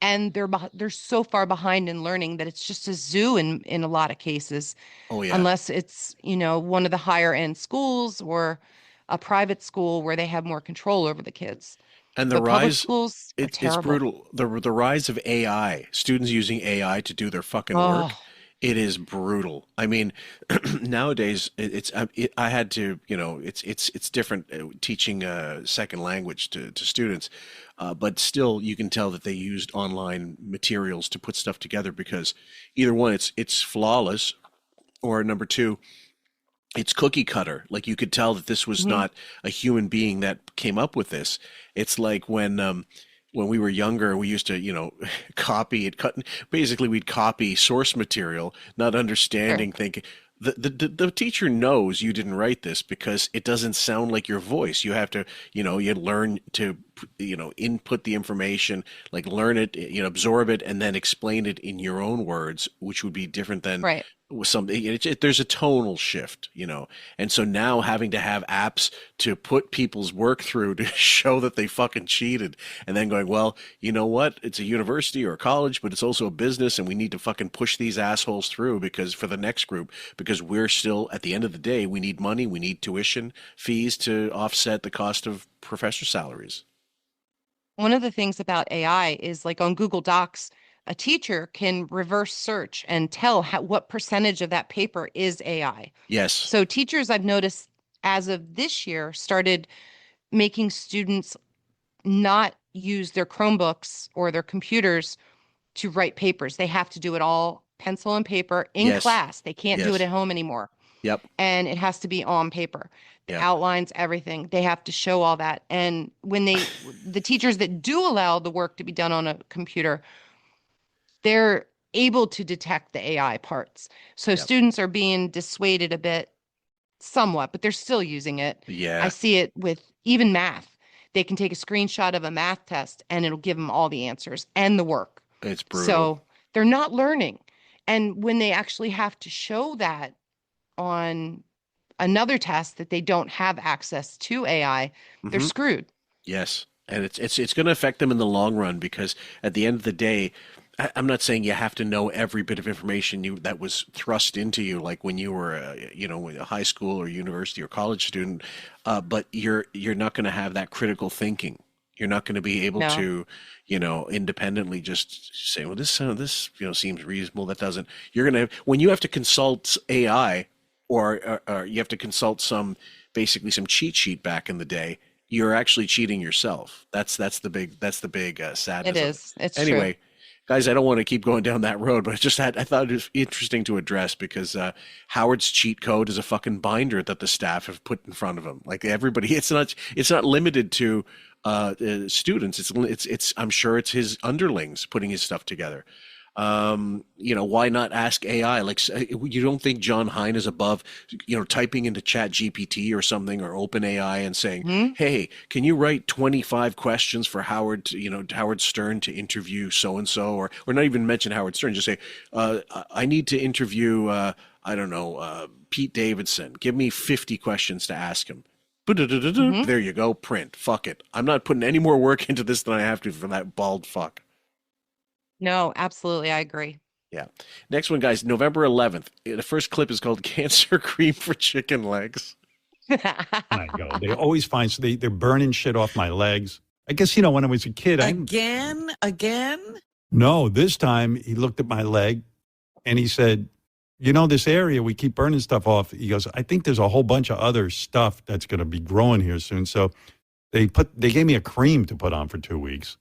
Speaker 6: And they're so far behind in learning that it's just a zoo in a lot of cases.
Speaker 1: Oh yeah.
Speaker 6: Unless it's, one of the higher end schools or a private school where they have more control over the kids.
Speaker 1: And the
Speaker 6: But public
Speaker 1: rise,
Speaker 6: schools are
Speaker 1: it's
Speaker 6: terrible.
Speaker 1: brutal. The rise of AI, students using AI to do their fucking work, it is brutal. Nowadays I had to, it's different teaching a second language to students, but still you can tell that they used online materials to put stuff together, because either one, it's flawless, Or number two, it's cookie cutter. Like you could tell that this was not a human being that came up with this. It's like when we were younger, we used to, copy it, basically we'd copy source material, not understanding, thinking the teacher knows you didn't write this because it doesn't sound like your voice. You have to, you learn to, input the information, like learn it, absorb it, and then explain it in your own words, which would be different than
Speaker 6: Right.
Speaker 1: with something. There's a tonal shift, and so now having to have apps to put people's work through to show that they fucking cheated, and then going, well, you know what? It's a university or a college, but it's also a business, and we need to fucking push these assholes through because for the next group, because we're still at the end of the day, we need money, we need tuition fees to offset the cost of professor salaries.
Speaker 6: One of the things about AI is like on Google Docs, a teacher can reverse search and tell what percentage of that paper is AI.
Speaker 1: Yes.
Speaker 6: So teachers, I've noticed as of this year, started making students not use their Chromebooks or their computers to write papers. They have to do it all pencil and paper in
Speaker 1: Yes.
Speaker 6: class. They can't do
Speaker 1: Yes.
Speaker 6: it at home anymore.
Speaker 1: Yep.
Speaker 6: And it has to be on paper. The
Speaker 1: Yeah.
Speaker 6: outlines, everything. They have to show all that. And when the teachers that do allow the work to be done on a computer, they're able to detect the AI parts. So
Speaker 1: Yep.
Speaker 6: students are being dissuaded a bit, somewhat, but they're still using it.
Speaker 1: Yeah.
Speaker 6: I see it with even math. They can take a screenshot of a math test and it'll give them all the answers and the work.
Speaker 1: It's brutal.
Speaker 6: So they're not learning. And when they actually have to show that on another test that they don't have access to AI, they're
Speaker 1: Mhm.
Speaker 6: screwed.
Speaker 1: Yes, and it's going to affect them in the long run because at the end of the day, I'm not saying you have to know every bit of information that was thrust into you, like when you were, a high school or university or college student, but you're not going to have that critical thinking. You're not going to be able
Speaker 6: No.
Speaker 1: to, independently just say, well, this seems reasonable. That doesn't. You're going to when you have to consult AI or you have to consult basically some cheat sheet back in the day. You're actually cheating yourself. That's the big sadness.
Speaker 6: It is. It's
Speaker 1: Anyway,
Speaker 6: true.
Speaker 1: guys, I don't want to keep going down that road, but I thought it was interesting to address because Howard's cheat code is a fucking binder that the staff have put in front of him. Like everybody, it's not limited to students. It's I'm sure it's his underlings putting his stuff together. Why not ask AI? Like, you don't think John Hine is above, typing into Chat GPT or something or OpenAI and saying, "Hey, can you write 25 questions for Howard, Howard Stern to interview so and so," or not even mention Howard Stern, just say, "I need to interview, I don't know, Pete Davidson. Give me 50 questions to ask him." There you go. Print. Fuck it. I'm not putting any more work into this than I have to for that bald fuck.
Speaker 6: No, absolutely. I agree.
Speaker 1: Yeah. Next one, guys, November 11th. The first clip is called Cancer Cream for Chicken Legs.
Speaker 2: I go. They always find they're burning shit off my legs. I guess when I was a kid,
Speaker 3: Again?
Speaker 2: no. This time he looked at my leg, and he said, "This area we keep burning stuff off." He goes, "I think there's a whole bunch of other stuff that's going to be growing here soon." So they gave me a cream to put on for 2 weeks.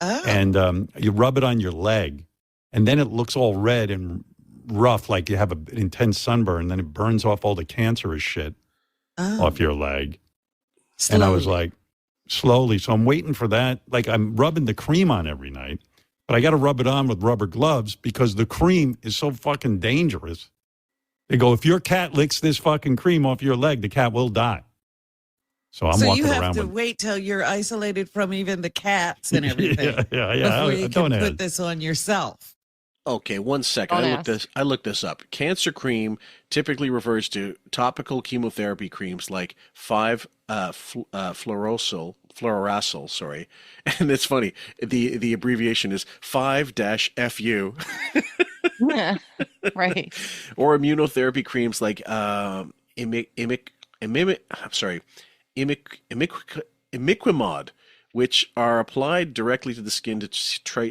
Speaker 3: Oh.
Speaker 2: And you rub it on your leg, and then it looks all red and rough, like you have an intense sunburn. Then it burns off all the cancerous shit off your leg.
Speaker 3: Slowly.
Speaker 2: And I was like, slowly. So I'm waiting for that. Like I'm rubbing the cream on every night, but I got to rub it on with rubber gloves because the cream is so fucking dangerous. They go, if your cat licks this fucking cream off your leg, the cat will die. So I'm
Speaker 3: so
Speaker 2: walking
Speaker 3: you have
Speaker 2: around
Speaker 3: to
Speaker 2: with
Speaker 3: wait till you're isolated from even the cats and everything
Speaker 2: yeah.
Speaker 3: before you
Speaker 2: Don't
Speaker 3: can
Speaker 2: ask.
Speaker 3: put this on yourself.
Speaker 1: Okay, 1 second. I looked this up. Cancer cream typically refers to topical chemotherapy creams like 5-fluorouracil, sorry. And it's funny. The abbreviation is 5-FU.
Speaker 6: Right.
Speaker 1: Or immunotherapy creams like imiquimod, which are applied directly to the skin to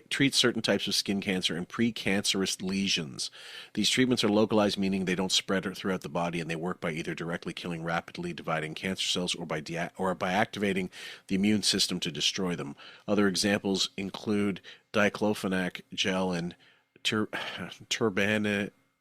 Speaker 1: treat certain types of skin cancer and precancerous lesions. These treatments are localized, meaning they don't spread throughout the body, and they work by either directly killing rapidly dividing cancer cells or by activating the immune system to destroy them. Other examples include diclofenac gel and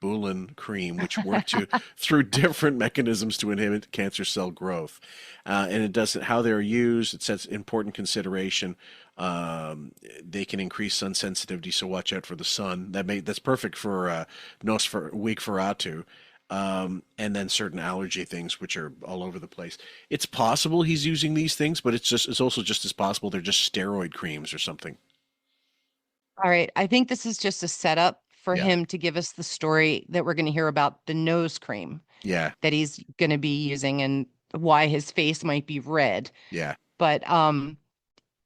Speaker 1: eribulin cream, which work through different mechanisms to inhibit cancer cell growth. And it doesn't how they're used. It sets important consideration. They can increase sun sensitivity, so watch out for the sun. That's perfect for Nosferatu. And then certain allergy things, which are all over the place. It's possible he's using these things, but it's also just as possible they're just steroid creams or something.
Speaker 6: All right. I think this is just a setup for
Speaker 1: Yeah.
Speaker 6: him to give us the story that we're going to hear about the nose cream
Speaker 1: Yeah.
Speaker 6: that he's going to be using and why his face might be red.
Speaker 1: Yeah.
Speaker 6: But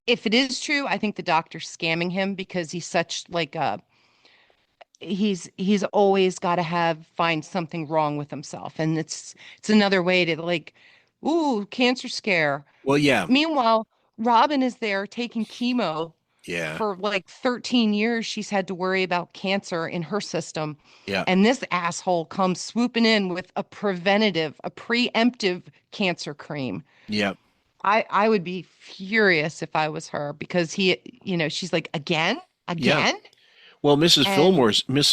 Speaker 6: if it is true, I think the doctor's scamming him because he's such like a he's always got to find something wrong with himself, and it's another way to like, ooh, cancer scare.
Speaker 1: Well, yeah.
Speaker 6: Meanwhile, Robin is there taking chemo
Speaker 1: Yeah.
Speaker 6: for like 13 years. She's had to worry about cancer in her system.
Speaker 1: Yeah.
Speaker 6: And this asshole comes swooping in with a preemptive cancer cream.
Speaker 1: Yeah.
Speaker 6: I would be furious if I was her because she's like, again.
Speaker 1: Well, Mrs.
Speaker 6: And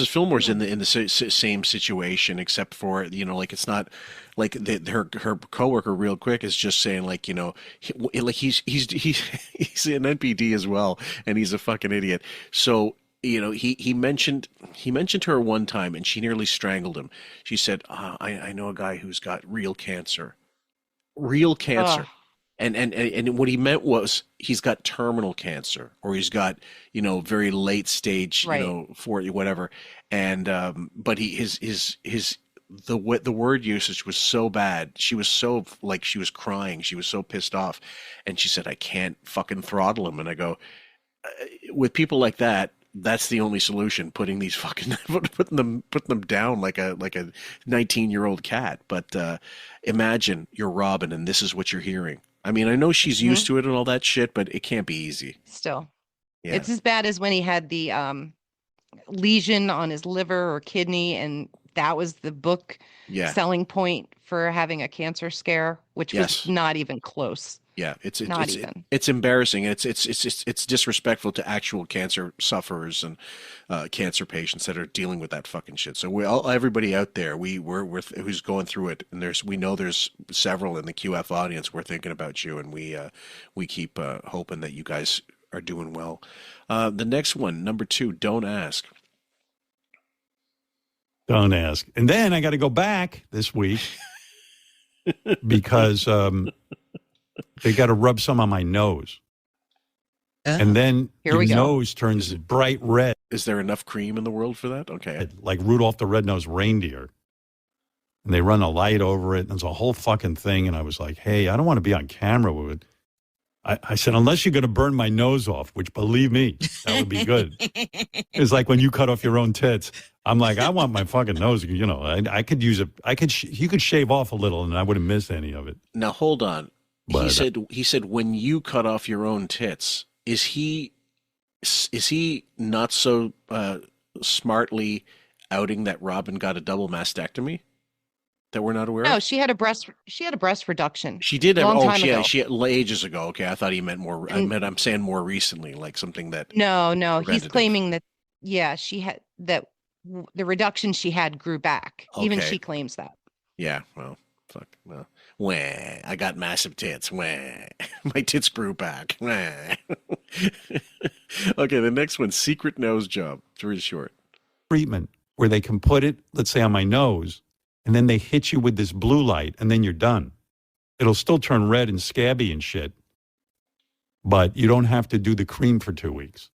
Speaker 1: Fillmore's in the same situation, except for like it's not like her coworker real quick is just saying like he's an NPD as well, and he's a fucking idiot. So he mentioned her one time, and she nearly strangled him. She said, I know a guy who's got real cancer.
Speaker 6: Ugh.
Speaker 1: And what he meant was he's got terminal cancer, or he's got very late stage,
Speaker 6: Right.
Speaker 1: 40 whatever, and but the word usage was so bad. She was so like she was crying. She was so pissed off, and she said, "I can't fucking throttle him." And I go, with people like that, that's the only solution. Putting these fucking putting them down like a 19-year-old cat. But imagine you're Robin, and this is what you're hearing. I mean, I know she's used to it and all that shit, but it can't be easy.
Speaker 6: Still,
Speaker 1: Yeah.
Speaker 6: it's as bad as when he had the lesion on his liver or kidney, and that was the book
Speaker 1: Yeah.
Speaker 6: selling point for having a cancer scare, which
Speaker 1: Yes.
Speaker 6: was not even close.
Speaker 1: Yeah,
Speaker 6: Not even.
Speaker 1: it's embarrassing. It's disrespectful to actual cancer sufferers and cancer patients that are dealing with that fucking shit. So everybody out there, we're who's going through it, and we know there's several in the QF audience. We're thinking about you, and we keep hoping that you guys are doing well. The next one, number 2, don't ask.
Speaker 8: Don't ask. And then I got to go back this week because they got to rub some on my nose. And then
Speaker 6: Here
Speaker 8: your
Speaker 6: we go.
Speaker 8: nose turns bright red,
Speaker 1: Is there enough cream in the world for that? Okay.
Speaker 8: like Rudolph the Red-Nosed Reindeer. And they run a light over it, and it's a whole fucking thing. And I was like, hey, I don't want to be on camera with it. I said, unless you're going to burn my nose off, which, believe me, that would be good. It's like when you cut off your own tits. I'm like, I want my fucking nose. I could use it. You could shave off a little, and I wouldn't miss any of it.
Speaker 1: Now hold on.
Speaker 8: But,
Speaker 1: He said when you cut off your own tits, is he not so smartly outing that Robin got a double mastectomy that we're not aware
Speaker 6: No,
Speaker 1: of?
Speaker 6: she had a breast reduction.
Speaker 1: She did have.
Speaker 6: Long
Speaker 1: Oh,
Speaker 6: time ago.
Speaker 1: she had ages ago. Okay, I thought he meant more. I'm saying more recently, like something that.
Speaker 6: No, he's
Speaker 1: preventative.
Speaker 6: claiming that, yeah, she had that the reduction she had grew back. Even
Speaker 1: Okay.
Speaker 6: she claims that.
Speaker 1: Yeah. Well, fuck. No. Wah, I got massive tits. Wah. My tits grew back. Wah. Okay, the next one, secret nose job. It's really short.
Speaker 8: treatment where they can put it, let's say, on my nose, and then they hit you with this blue light, and then you're done. It'll still turn red and scabby and shit, but you don't have to do the cream for 2 weeks.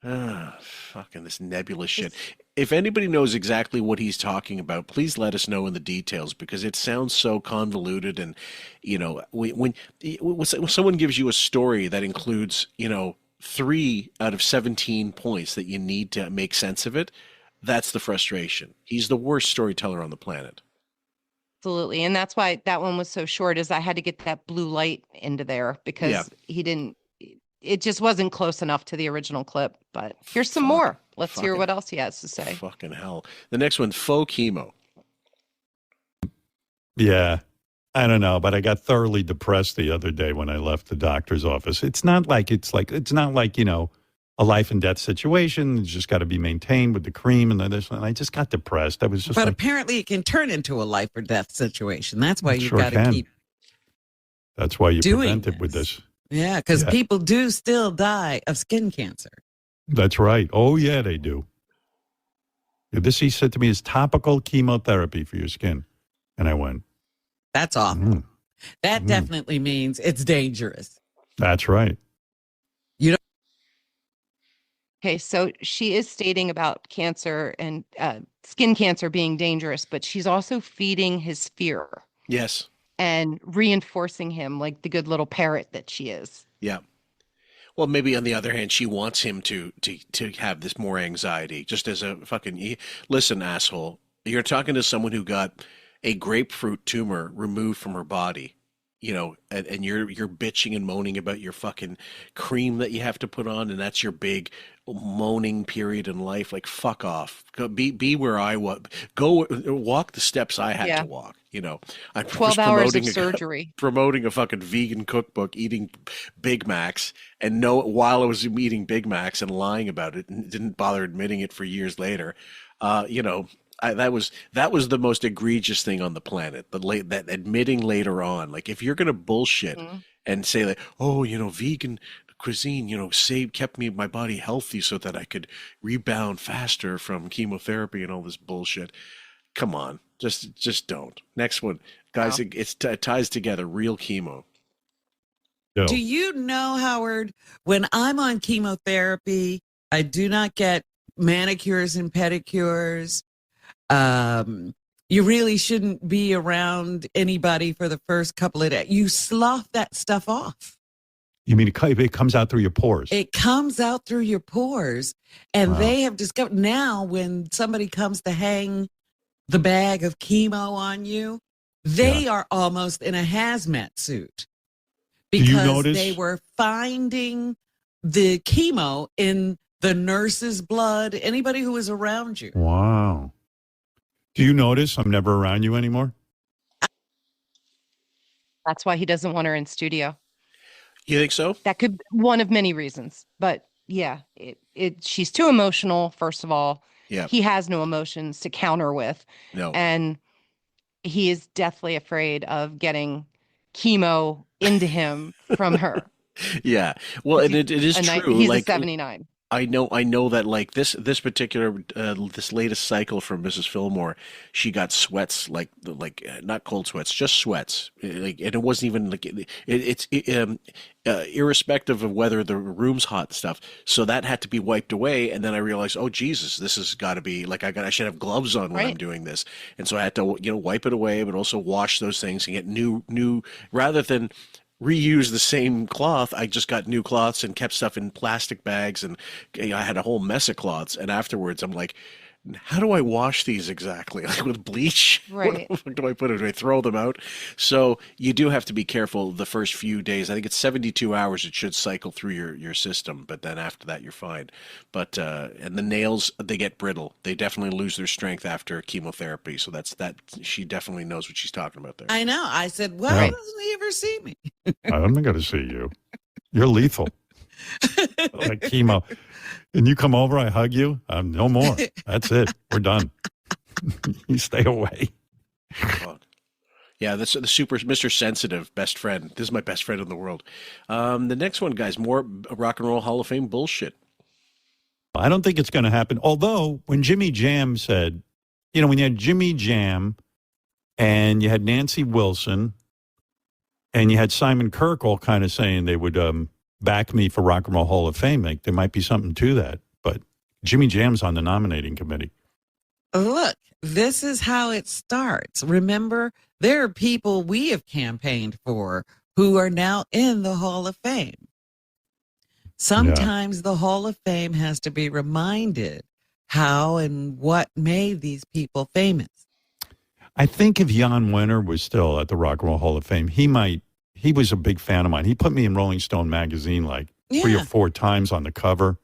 Speaker 1: Fucking this nebulous shit. If anybody knows exactly what he's talking about, please let us know in the details, because it sounds so convoluted. And when someone gives you a story that includes 3 out of 17 points that you need to make sense of it, that's the frustration. He's the worst storyteller on the planet.
Speaker 6: Absolutely. And that's why that one was so short, is I had to get that blue light into there because it just wasn't close enough to the original clip. But here's some more. Let's hear what else he has to say.
Speaker 1: Fucking hell. The next one, faux chemo.
Speaker 8: Yeah, I don't know, but I got thoroughly depressed the other day when I left the doctor's office. It's not like a life and death situation. It's just got to be maintained with the cream and this. And I just got depressed. I was just
Speaker 3: But
Speaker 8: like,
Speaker 3: apparently it can turn into a life or death situation. That's why
Speaker 8: It
Speaker 3: you've
Speaker 8: sure
Speaker 3: got to
Speaker 8: can.
Speaker 3: keep
Speaker 8: that's why you
Speaker 3: doing
Speaker 8: prevent it with this.
Speaker 3: Yeah, because
Speaker 8: Yeah.
Speaker 3: people do still die of skin cancer.
Speaker 8: That's right. Oh, yeah, they do. This, he said to me, is topical chemotherapy for your skin. And I went,
Speaker 3: That's awful. That definitely means it's dangerous.
Speaker 8: that's right.
Speaker 6: Okay, so she is stating about cancer and skin cancer being dangerous, but she's also feeding his fear
Speaker 1: Yes.
Speaker 6: and reinforcing him like the good little parrot that she is.
Speaker 1: Yeah. Well, maybe on the other hand, she wants him to have this more anxiety, just as a fucking listen, asshole. You're talking to someone who got a grapefruit tumor removed from her body, and you're bitching and moaning about your fucking cream that you have to put on, and that's your big moaning period in life. Like, fuck off. Go, be where I was. Go walk the steps I had to walk. I'm
Speaker 6: 12 hours of surgery.
Speaker 1: Promoting a fucking vegan cookbook, eating Big Macs, and while I was eating Big Macs and lying about it, and didn't bother admitting it for years later. That was the most egregious thing on the planet. That admitting later on, like, if you're gonna bullshit and say that, oh, vegan cuisine, kept my body healthy so that I could rebound faster from chemotherapy and all this bullshit. Come on, just don't. Next one, guys.
Speaker 6: Wow.
Speaker 1: It ties together real chemo.
Speaker 8: Yo.
Speaker 3: Do you know, Howard, when I'm on chemotherapy, I do not get manicures and pedicures. You really shouldn't be around anybody for the first couple of days. You slough that stuff off.
Speaker 8: You mean it comes out through your pores?
Speaker 3: It comes out through your pores. And
Speaker 8: Wow.
Speaker 3: they have discovered now when somebody comes to hang the bag of chemo on you, they are almost in a hazmat suit.
Speaker 8: Do you
Speaker 3: Because
Speaker 8: notice?
Speaker 3: they were finding the chemo in the nurse's blood, anybody who was around you.
Speaker 8: Wow. Do you notice I'm never around you anymore?
Speaker 6: That's why he doesn't want her in studio.
Speaker 1: You think so?
Speaker 6: That could be one of many reasons. But yeah, she's too emotional, first of all.
Speaker 1: Yeah.
Speaker 6: He has no emotions to counter with.
Speaker 1: No.
Speaker 6: And he is deathly afraid of getting chemo into him from her.
Speaker 1: Yeah. Well, and it is true.
Speaker 6: He's
Speaker 1: like,
Speaker 6: a 79.
Speaker 1: I know that, like, this particular this latest cycle from Mrs. Fillmore, she got sweats, like not cold sweats, just sweats, like, and it wasn't even like it's irrespective of whether the room's hot and stuff. So that had to be wiped away, and then I realized, oh Jesus, this has got to be like I should have gloves on when I'm doing this, and so I had to wipe it away, but also wash those things and get new rather than reuse the same cloth. I just got new cloths and kept stuff in plastic bags, and I had a whole mess of cloths. And afterwards, I'm like, how do I wash these exactly? Like, with bleach?
Speaker 6: Right.
Speaker 1: What the fuck do I put in? Do I throw them out? So you do have to be careful the first few days. I think it's 72 hours it should cycle through your system, but then after that you're fine. But and the nails, they get brittle. They definitely lose their strength after chemotherapy. So that she definitely knows what she's talking about there.
Speaker 3: I know. I said, why
Speaker 8: Yeah.
Speaker 3: doesn't he ever see me?
Speaker 8: I'm not going to see you. You're lethal. Like chemo. And you come over, I hug you. No more. That's it. We're done. You stay away.
Speaker 1: Fuck. Yeah, that's the super Mr. Sensitive best friend. This is my best friend in the world. The next one, guys, more Rock and Roll Hall of Fame bullshit.
Speaker 8: I don't think it's going to happen. Although when Jimmy Jam said, when you had Jimmy Jam and you had Nancy Wilson and you had Simon Kirk all kind of saying they would back me for Rock and Roll Hall of Fame, like, there might be something to that. But Jimmy Jam's on the nominating committee.
Speaker 3: Look, this is how it starts. Remember, there are people we have campaigned for who are now in the Hall of Fame. Sometimes the Hall of Fame has to be reminded how and what made these people famous.
Speaker 8: I think if Jan Wenner was still at the Rock and Roll Hall of Fame, he was a big fan of mine. He put me in Rolling Stone magazine like 3 or 4 times on the cover.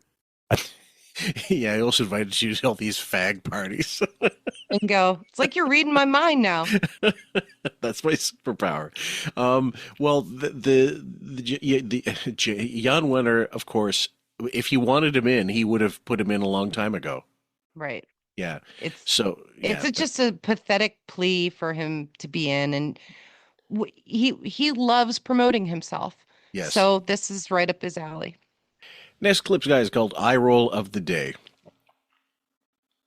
Speaker 1: Yeah, I also invited you to all these fag parties.
Speaker 6: Bingo. It's like you're reading my mind now.
Speaker 1: That's my superpower. Well, the Jan Wenner, of course, if he wanted him in, he would have put him in a long time ago.
Speaker 6: Right.
Speaker 1: Yeah.
Speaker 6: It's
Speaker 1: So yeah,
Speaker 6: it's just a pathetic plea for him to be in, and he loves promoting himself.
Speaker 1: yes.
Speaker 6: So this is right up his alley.
Speaker 1: Next clip, guys, is called "Eye Roll of the Day."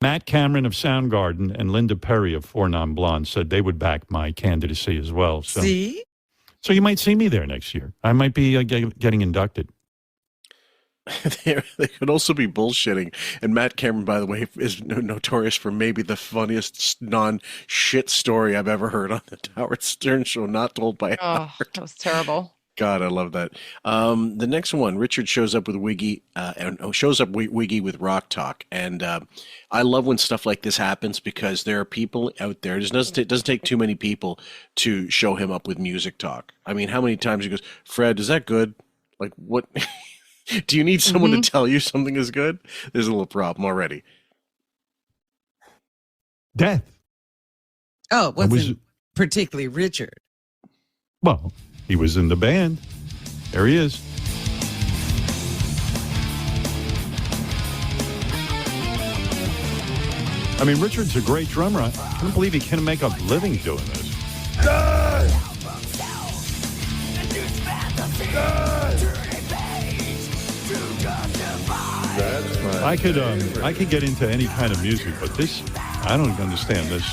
Speaker 8: Matt Cameron of Soundgarden and Linda Perry of Four Non Blondes said they would back my candidacy as well. So,
Speaker 3: See?
Speaker 8: so you might see me there next year. I might be getting inducted.
Speaker 1: They could also be bullshitting. And Matt Cameron, by the way, is notorious for maybe the funniest non-shit story I've ever heard on the Howard Stern show, not told by
Speaker 6: Oh,
Speaker 1: Howard.
Speaker 6: that was terrible.
Speaker 1: God, I love that. The next one, Richard shows up with Wiggy, Wiggy with Rock Talk, and I love when stuff like this happens because there are people out there. It doesn't take too many people to show him up with music talk. I mean, how many times he goes, "Fred, is that good?" Like, what? Do you need someone to tell you something is good? There's a little problem already.
Speaker 8: Death.
Speaker 3: Oh, it wasn't
Speaker 8: was-
Speaker 3: particularly Richard.
Speaker 8: Well, he was in the band. There he is. I mean, Richard's a great drummer. I can't believe he can make a living doing this. I could get into any kind of music, but this, I don't understand this.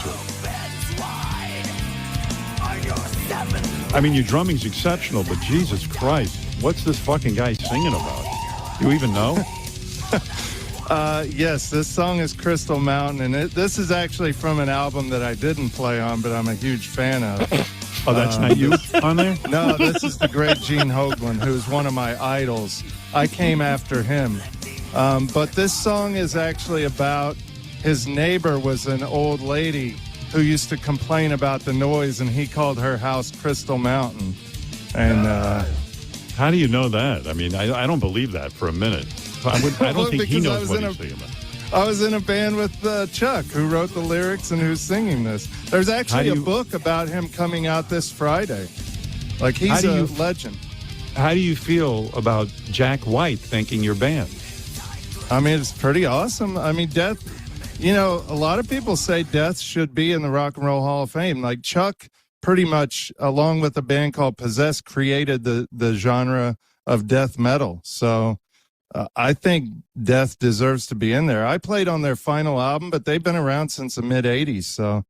Speaker 8: I mean, your drumming's exceptional, but Jesus Christ, what's this fucking guy singing about? You even know?
Speaker 9: Yes, this song is Crystal Mountain, and this is actually from an album that I didn't play on, but I'm a huge fan of.
Speaker 8: Oh, that's not you on there?
Speaker 9: No, this is the great Gene Hoglan, who's one of my idols. I came after him. But this song is actually about his neighbor was an old lady who used to complain about the noise, and he called her house Crystal Mountain. And
Speaker 8: how do you know that? I mean, I don't believe that for a minute. I don't think he knows what he's singing about.
Speaker 9: I was in a band with Chuck, who wrote the lyrics and who's singing this. There's actually a book about him coming out this Friday. Like, he's a legend.
Speaker 8: How do you feel about Jack White thanking your band?
Speaker 9: I mean, it's pretty awesome. I mean, Death, you know, a lot of people say Death should be in the Rock and Roll Hall of Fame. Like, Chuck pretty much, along with a band called Possessed, created the genre of death metal. So I think Death deserves to be in there. I played on their final album, but they've been around since the mid-'80s. So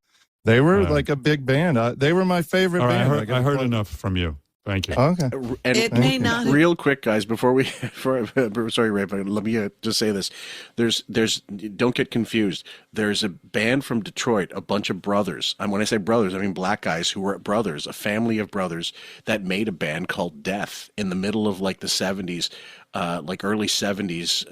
Speaker 9: they were like a big band. They were my favorite band.
Speaker 8: I heard enough from you. Thank you.
Speaker 9: Okay.
Speaker 1: And
Speaker 3: It may not have-
Speaker 1: real quick, guys, sorry, Ray, but let me just say this. There's don't get confused. There's a band from Detroit, a bunch of brothers. And when I say brothers, I mean black guys who were brothers, a family of brothers that made a band called Death in the middle of like the 70s, like early 70s,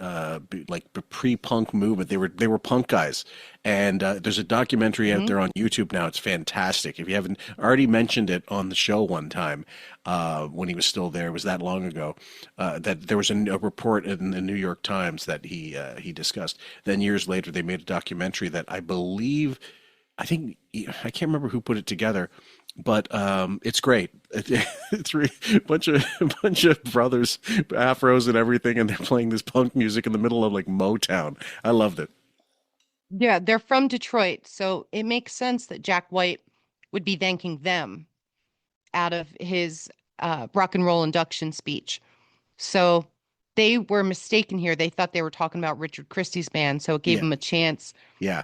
Speaker 1: like pre-punk movement. They were punk guys. And there's a documentary out there on YouTube now. It's fantastic. If you haven't already mentioned it on the show one time, when he was still there, it was that long ago, that there was a report in the New York Times that he discussed. Then years later, they made a documentary that I can't remember who put it together, but it's great. It's a bunch of brothers, afros and everything, and they're playing this punk music in the middle of like Motown. I loved it.
Speaker 6: Yeah, they're from Detroit, so it makes sense that Jack White would be thanking them out of his rock and roll induction speech. So they were mistaken here. They thought they were talking about Richard Christie's band, so it gave him a chance
Speaker 1: Yeah.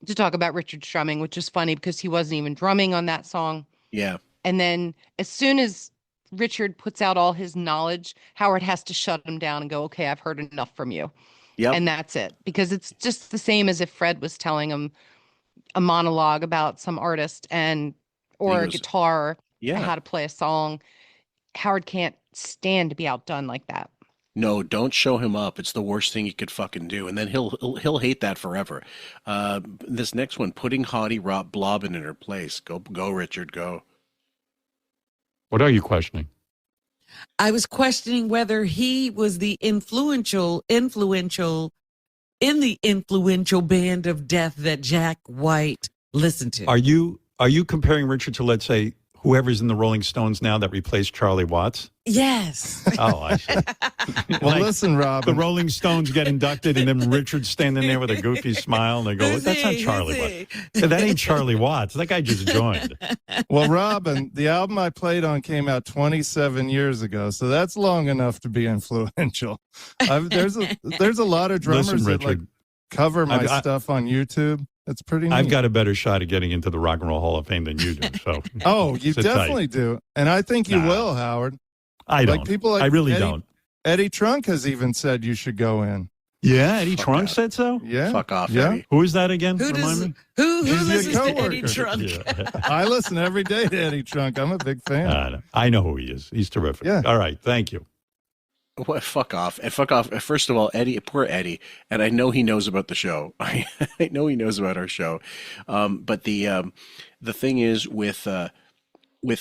Speaker 6: to talk about Richard's drumming, which is funny because he wasn't even drumming on that song.
Speaker 1: Yeah.
Speaker 6: And then as soon as Richard puts out all his knowledge, Howard has to shut him down and go, "Okay, I've heard enough from you."
Speaker 1: Yep.
Speaker 6: And that's it, because it's just the same as if Fred was telling him a monologue about some artist or a guitar, how to play a song. Howard can't stand to be outdone like that.
Speaker 1: No, don't show him up. It's the worst thing you could fucking do, and then he'll hate that forever. This next one, putting Hottie Rob Blobbin in her place. Go, Richard, go.
Speaker 8: What are you questioning?
Speaker 3: I was questioning whether he was the influential in the influential band of Death that Jack White listened to.
Speaker 8: Are you comparing Richard to, let's say, whoever's in the Rolling Stones now that replaced Charlie Watts?
Speaker 3: Yes.
Speaker 8: Oh, I see.
Speaker 9: Well, listen,
Speaker 8: The
Speaker 9: Robin.
Speaker 8: Rolling Stones get inducted, and then Richard's standing there with a goofy smile, and they go,
Speaker 3: Who's
Speaker 8: "That's not
Speaker 3: he?
Speaker 8: Charlie
Speaker 3: Who's
Speaker 8: Watts.
Speaker 3: he?"
Speaker 8: That ain't Charlie Watts. That guy just joined."
Speaker 9: Well, Robin, the album I played on came out 27 years ago, so that's long enough to be influential. There's a lot of drummers
Speaker 8: Listen,
Speaker 9: that like
Speaker 8: Richard,
Speaker 9: cover my
Speaker 8: I-
Speaker 9: stuff on YouTube. It's pretty neat.
Speaker 8: I've got a better shot at getting into the Rock and Roll Hall of Fame than you do. So,
Speaker 9: Oh, you
Speaker 8: sit tight.
Speaker 9: definitely do. And I think you
Speaker 8: Nah.
Speaker 9: will, Howard.
Speaker 8: I don't.
Speaker 9: Like people like
Speaker 8: I really
Speaker 9: Eddie,
Speaker 8: don't.
Speaker 9: Eddie Trunk has even said you should go in.
Speaker 8: Yeah, Eddie
Speaker 1: Fuck
Speaker 8: Trunk
Speaker 1: that.
Speaker 8: said so.
Speaker 9: Yeah.
Speaker 5: Fuck off,
Speaker 9: Yeah.
Speaker 5: Eddie.
Speaker 8: Who is that again?
Speaker 3: Who
Speaker 8: Remind
Speaker 3: does
Speaker 8: me.
Speaker 3: who
Speaker 9: He's your
Speaker 3: listens to Eddie
Speaker 9: coworker.
Speaker 3: Trunk?
Speaker 8: Yeah.
Speaker 9: I listen every day to Eddie Trunk. I'm a big fan.
Speaker 8: I know who he is. He's terrific.
Speaker 9: Yeah.
Speaker 8: All right. Thank you.
Speaker 5: What? Fuck off. And fuck off. First of all, Eddie, poor Eddie. And I know he knows about the show. I know he knows about our show. But the thing is with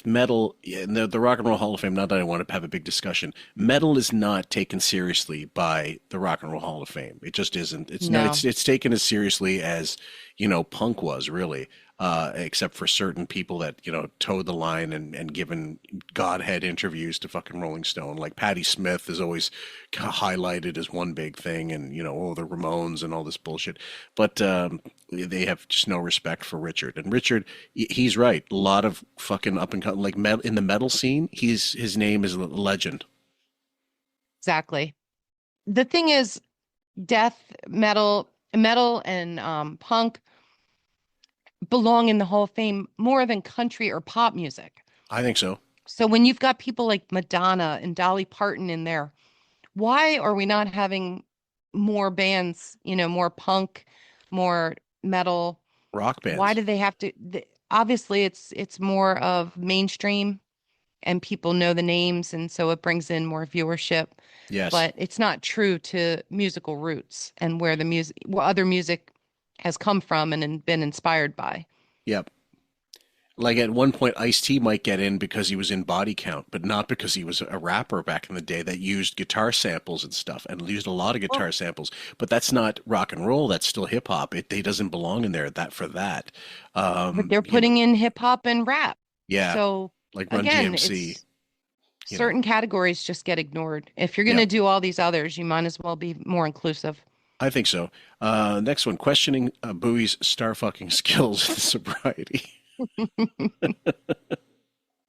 Speaker 5: metal and the Rock and Roll Hall of Fame, not that I want to have a big discussion, metal is not taken seriously by the Rock and Roll Hall of Fame. It just isn't. It's
Speaker 6: No.
Speaker 5: not, it's taken as seriously as, punk was, really. Except for certain people that, towed the line and given Godhead interviews to fucking Rolling Stone. Like Patti Smith is always highlighted as one big thing, and, the Ramones and all this bullshit. But they have just no respect for Richard. And Richard, he's right. A lot of fucking up and coming, like in the metal scene, his name is a legend.
Speaker 6: Exactly. The thing is, death metal and punk belong in the Hall of Fame more than country or pop music.
Speaker 5: I think so.
Speaker 6: So when you've got people like Madonna and Dolly Parton in there, why are we not having more bands, more punk, more metal?
Speaker 5: Rock bands.
Speaker 6: Why do they have to? Obviously, it's more of mainstream and people know the names. And so it brings in more viewership.
Speaker 5: Yes.
Speaker 6: But it's not true to musical roots and where other music has come from and been inspired by.
Speaker 5: Yep. Like at one point, Ice-T might get in because he was in Body Count, but not because he was a rapper back in the day that used guitar samples and stuff, and used a lot of guitar samples. But that's not rock and roll. That's still hip hop. He doesn't belong in there. That.
Speaker 6: But they're putting in hip hop and rap.
Speaker 5: Yeah.
Speaker 6: So
Speaker 5: like Run
Speaker 6: again,
Speaker 5: DMC.
Speaker 6: it's certain categories just get ignored. If you're going to do all these others, you might as well be more inclusive.
Speaker 5: I think so. Next one, questioning Bowie's star fucking skills and sobriety.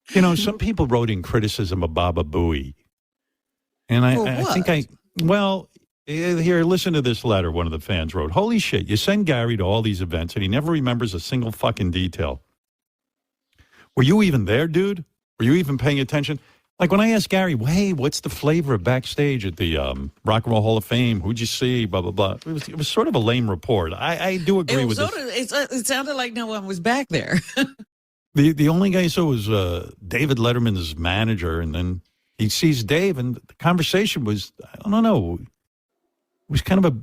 Speaker 8: Some people wrote in criticism of Baba Booey. And I think here, listen to this letter one of the fans wrote. Holy shit, you send Gary to all these events and he never remembers a single fucking detail. Were you even there, dude? Were you even paying attention? Like when I asked Gary, well, hey, what's the flavor of backstage at the Rock and Roll Hall of Fame? Who'd you see? Blah, blah, blah. It was sort of a lame report. I do agree with this.
Speaker 3: It sounded like no one was back there.
Speaker 8: The only guy I saw was David Letterman's manager, and then he sees Dave, and the conversation was, I don't know, it was kind of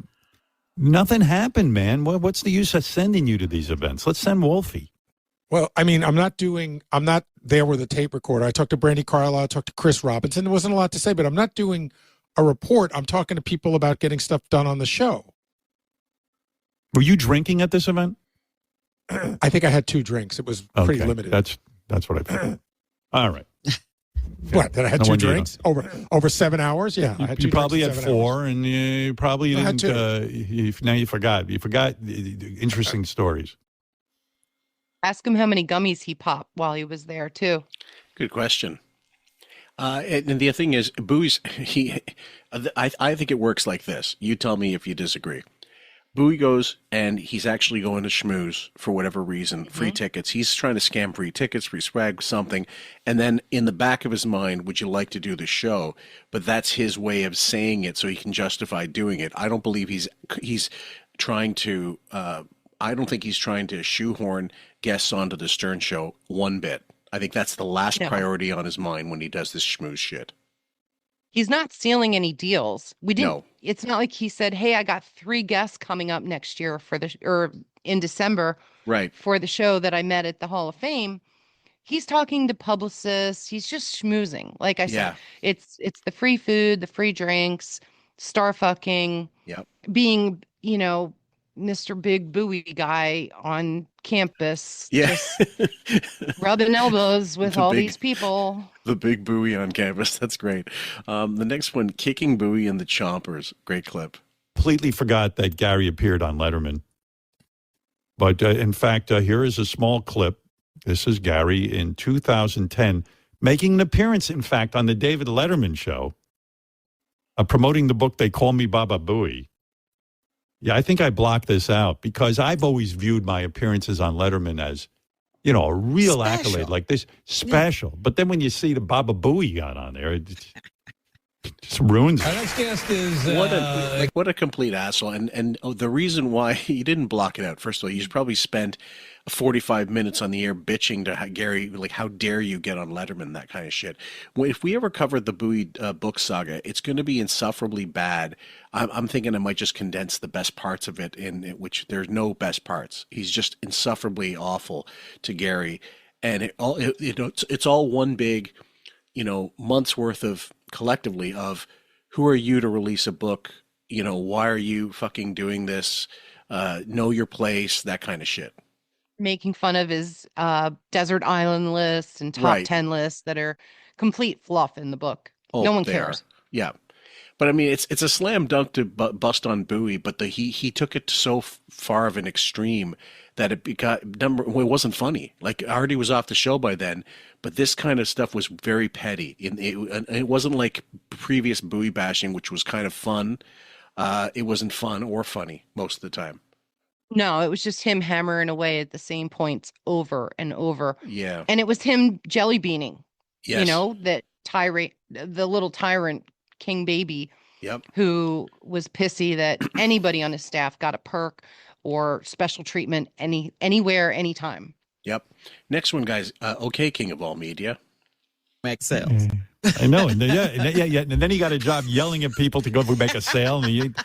Speaker 8: nothing happened, man. What's the use of sending you to these events? Let's send Wolfie.
Speaker 10: Well, I mean, I'm not there with a tape recorder. I talked to Brandy Carlisle, I talked to Chris Robinson. There wasn't a lot to say, but I'm not doing a report. I'm talking to people about getting stuff done on the show.
Speaker 8: Were you drinking at this event?
Speaker 10: I think I had 2 drinks. It was pretty limited.
Speaker 8: That's what I thought. All right.
Speaker 10: What? That I had
Speaker 8: No
Speaker 10: 2
Speaker 8: wonder you
Speaker 10: drinks over 7 hours? Yeah, I had 2
Speaker 8: You probably had
Speaker 10: drinks in 7
Speaker 8: 4,
Speaker 10: hours.
Speaker 8: and you probably
Speaker 10: I had
Speaker 8: didn't. Now you forgot. You forgot the interesting stories.
Speaker 6: Ask him how many gummies he popped while he was there, too.
Speaker 5: Good question. And the thing is, Bowie's, I think it works like this. You tell me if you disagree. Bowie goes and he's actually going to schmooze for whatever reason, free tickets. He's trying to scam free tickets, free swag, something. And then in the back of his mind, would you like to do the show? But that's his way of saying it so he can justify doing it. I don't believe he's trying to, I don't think he's trying to shoehorn guests onto the Stern Show one bit. I think that's the last priority on his mind when he does this schmooze shit.
Speaker 6: He's not sealing any deals. We didn't.
Speaker 5: No.
Speaker 6: It's not like he said, "Hey, I got 3 guests coming up next year or in December,
Speaker 5: right,
Speaker 6: for the show that I met at the Hall of Fame." He's talking to publicists. He's just schmoozing. Like I said, it's the free food, the free drinks, star fucking,
Speaker 5: yep,
Speaker 6: being Mr. Big Buoy guy on campus,
Speaker 1: Yeah.
Speaker 6: just rubbing elbows with all these people.
Speaker 1: The big buoy on campus. That's great. The next one, Kicking Buoy and the Chompers. Great clip.
Speaker 8: Completely forgot that Gary appeared on Letterman. But in fact, here is a small clip. This is Gary in 2010 making an appearance, in fact, on the David Letterman show, promoting the book They Call Me Baba Booey. Yeah, I think I blocked this out because I've always viewed my appearances on Letterman as, you know, a real
Speaker 3: Special.
Speaker 8: accolade like this, special. Yeah. But then when you see the Baba Booey got on there, it just ruins it.
Speaker 11: Our next guest is
Speaker 1: what a complete asshole. And the reason why he didn't block it out, first of all, he's probably spent 45 minutes on the air bitching to Gary, like, how dare you get on Letterman, that kind of shit. If we ever covered the Bowie book saga, it's going to be insufferably bad. I'm thinking I might just condense the best parts of it, in which there's no best parts. He's just insufferably awful to Gary. And it's all one big, month's worth of, collectively, of who are you to release a book? Why are you fucking doing this? Know your place, that kind of shit.
Speaker 6: Making fun of his desert island lists and top 10 lists that are complete fluff in the book. No one cares.
Speaker 1: Yeah. But I mean, it's a slam dunk to bust on Bowie, but he took it to so far of an extreme that it wasn't funny. Like, Artie was off the show by then, but this kind of stuff was very petty. It wasn't like previous Bowie bashing, which was kind of fun. It wasn't fun or funny most of the time.
Speaker 6: No, it was just him hammering away at the same points over and over.
Speaker 1: Yeah.
Speaker 6: And it was him jelly beaning.
Speaker 1: Yes.
Speaker 6: That the little tyrant King Baby.
Speaker 1: Yep. Who
Speaker 6: was pissy that anybody on his staff got a perk or special treatment anywhere, anytime.
Speaker 1: Yep. Next one, guys. Okay, King of all media.
Speaker 3: Make sales.
Speaker 8: I know. And then he got a job yelling at people to go make a sale. And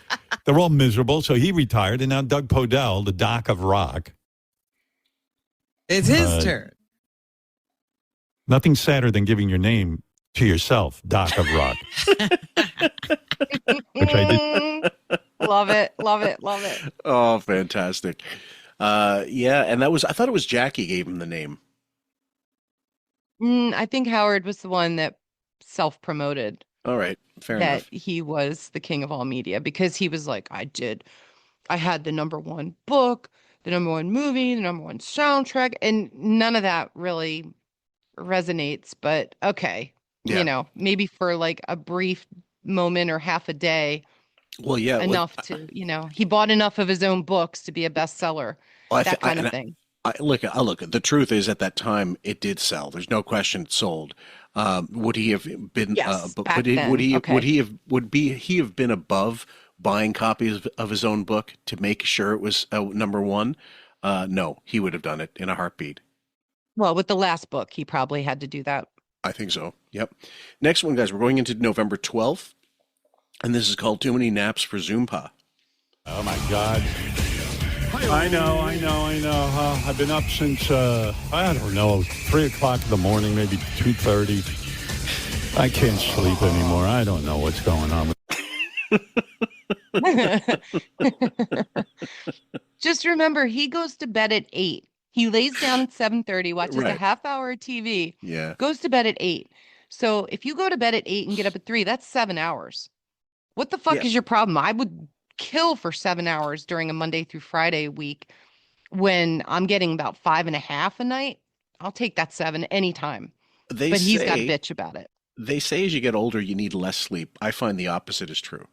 Speaker 8: they're all miserable. So he retired. And now Doug Podell, the Doc of Rock.
Speaker 3: It's his turn.
Speaker 8: Nothing sadder than giving your name to yourself, Doc of Rock. Which I did.
Speaker 6: Love it. Love it. Love it.
Speaker 1: Oh, fantastic. Yeah. And I thought it was Jackie gave him the name.
Speaker 6: I think Howard was the one that self-promoted.
Speaker 1: All right. Fair enough.
Speaker 6: That he was the king of all media because he was like, I had the #1 book, the #1 movie, the #1 soundtrack, and none of that really resonates, but okay.
Speaker 1: Yeah.
Speaker 6: Maybe for like a brief moment or half a day.
Speaker 1: Well, yeah.
Speaker 6: Enough to, he bought enough of his own books to be a bestseller. That kind of thing.
Speaker 1: Look, the truth is at that time it did sell. There's no question it sold. Would he have been?
Speaker 6: Yes,
Speaker 1: would he have been above buying copies of his own book to make sure it was #1? No, he would have done it in a heartbeat.
Speaker 6: Well, with the last book, he probably had to do that.
Speaker 1: I think so. Yep. Next one, guys. We're going into November 12th, and this is called "Too Many Naps for Zoompa."
Speaker 8: Oh my God. I know. I've been up since, I don't know, 3 o'clock in the morning, maybe 2:30. I can't sleep anymore. I don't know what's going on.
Speaker 6: Just remember, he goes to bed at 8. He lays down at 7:30, watches a half hour of TV, goes to bed at 8. So if you go to bed at 8 and get up at 3, that's 7 hours. What the fuck is your problem? I would kill for 7 hours during a Monday through Friday week when I'm getting about 5.5 a night. I'll take that 7 anytime. But he's got to bitch about it.
Speaker 1: They say as you get older, you need less sleep. I find the opposite is true.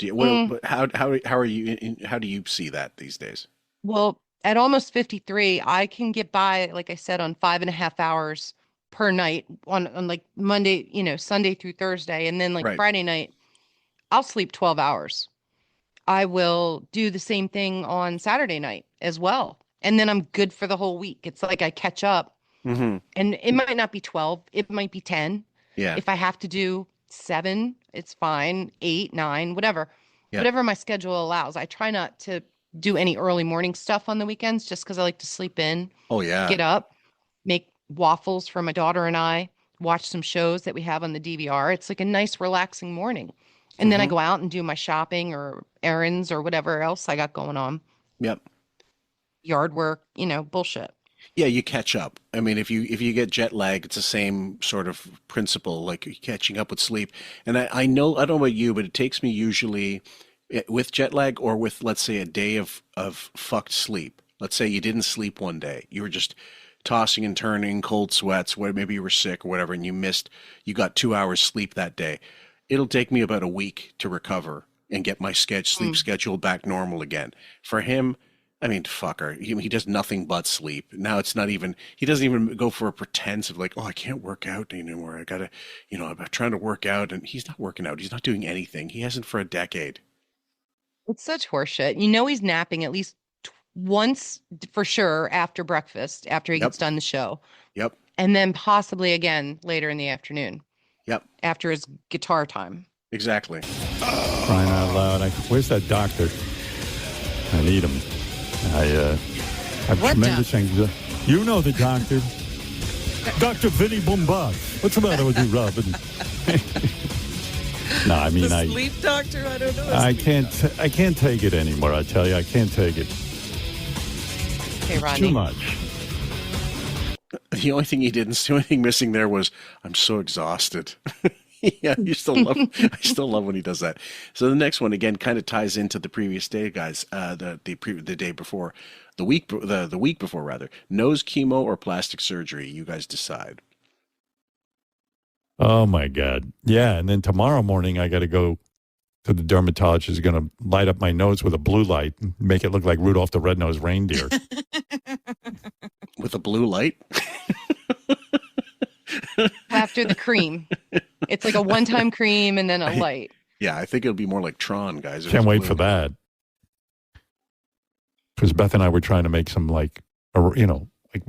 Speaker 1: How are you? How do you see that these days?
Speaker 6: Well, at almost 53, I can get by, like I said, on 5.5 hours per night on like Monday, Sunday through Thursday, and then like Friday night, I'll sleep 12 hours. I will do the same thing on Saturday night as well. And then I'm good for the whole week. It's like I catch up.
Speaker 1: Mm-hmm.
Speaker 6: And it might not be 12. It might be 10.
Speaker 1: Yeah.
Speaker 6: If I have to do 7, it's fine. 8, 9, whatever.
Speaker 1: Yeah.
Speaker 6: Whatever my schedule allows. I try not to do any early morning stuff on the weekends just because I like to sleep in.
Speaker 1: Oh, yeah.
Speaker 6: Get up, make waffles for my daughter and I, watch some shows that we have on the DVR. It's like a nice, relaxing morning. And then I go out and do my shopping or errands or whatever else I got going on.
Speaker 1: Yep.
Speaker 6: Yard work, bullshit.
Speaker 1: Yeah, you catch up. I mean, if you get jet lag, it's the same sort of principle, like you're catching up with sleep. And I know, I don't know about you, but it takes me usually with jet lag or with, let's say, a day of fucked sleep. Let's say you didn't sleep one day. You were just tossing and turning, cold sweats, where maybe you were sick or whatever, and you got 2 hours sleep that day. It'll take me about a week to recover and get my sleep schedule back normal again. For him, I mean, fucker, he does nothing but sleep. Now it's not even, he doesn't even go for a pretense of like, oh, I can't work out anymore. I gotta, I'm trying to work out, and he's not working out. He's not doing anything. He hasn't for a decade.
Speaker 6: It's such horseshit. He's napping at least once for sure after breakfast, after he gets done the show.
Speaker 1: Yep.
Speaker 6: And then possibly again later in the afternoon.
Speaker 1: Yep.
Speaker 6: After his guitar time.
Speaker 1: Exactly.
Speaker 8: Crying out loud. Where's that doctor? I need him. I have
Speaker 3: What
Speaker 8: tremendous anxiety. You know the doctor. Dr. Vinny Bombard. What's the matter with you, Robin? No, I mean,
Speaker 3: The sleep doctor? I don't know.
Speaker 8: I can't take it anymore. I tell you, I can't take it.
Speaker 6: Okay,
Speaker 8: It's
Speaker 6: Rodney.
Speaker 8: too much.
Speaker 1: The only thing missing there was, I'm so exhausted. Yeah, I still love when he does that. So the next one again kind of ties into the previous day, guys. The day before, the week before rather. Nose chemo or plastic surgery? You guys decide.
Speaker 8: Oh my God. Yeah, and then tomorrow morning I got to go to the dermatologist. Is going to light up my nose with a blue light and make it look like Rudolph the Red-Nosed Reindeer.
Speaker 1: With a blue light?
Speaker 6: After the cream. It's like a one-time cream and then a light.
Speaker 1: Yeah, I think it'll be more like Tron, guys.
Speaker 8: Can't wait for that. Because Beth and I were trying to make some hey,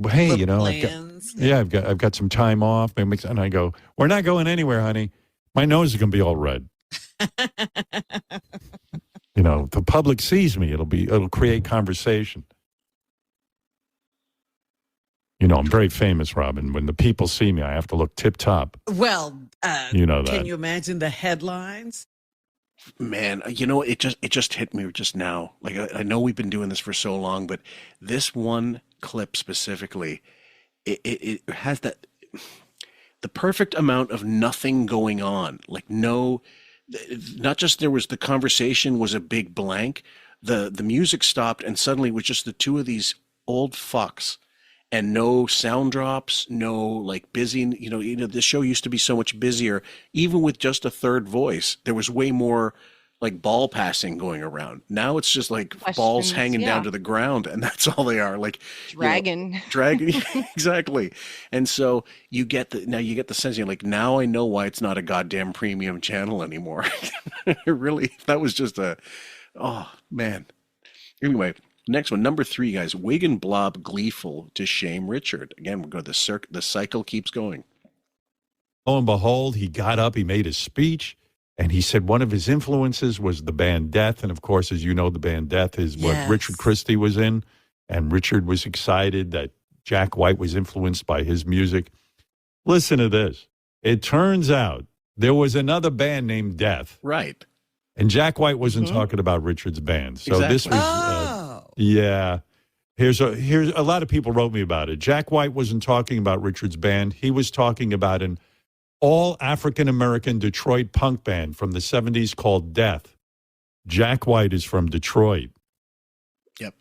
Speaker 3: Plans.
Speaker 8: I've got some time off. And I go, we're not going anywhere, honey. My nose is going to be all red. If the public sees me, it'll create conversation. I'm very famous, Robin. When the people see me, I have to look tip top.
Speaker 3: Well,
Speaker 8: You know that.
Speaker 3: Can you imagine the headlines?
Speaker 1: Man, it just hit me just now. Like I know we've been doing this for so long, but this one clip specifically, it has the perfect amount of nothing going on. Like not just there was the conversation was a big blank, the music stopped, and suddenly it was just the two of these old fucks. And no sound drops, no like busy. The show used to be so much busier. Even with just a third voice, there was way more like ball passing going around. Now it's just like balls hanging down to the ground, and that's all they are. Like
Speaker 6: dragon,
Speaker 1: exactly. And so you get the sense you're like, now I know why it's not a goddamn premium channel anymore. Really, that was just oh man. Anyway. Next one, number 3, guys. Wig and Blob gleeful to shame Richard. Again, we'll go. The cycle keeps going.
Speaker 8: Lo and behold, he got up, he made his speech, and he said one of his influences was the band Death. And of course, as you know, the band Death is what Richard Christie was in. And Richard was excited that Jack White was influenced by his music. Listen to this. It turns out there was another band named Death.
Speaker 1: Right.
Speaker 8: And Jack White wasn't talking about Richard's band. So this was... Yeah. Here's a lot of people wrote me about it. Jack White wasn't talking about Richard's band. He was talking about an all African-American Detroit punk band from the 70s called Death. Jack White is from Detroit.
Speaker 1: Yep.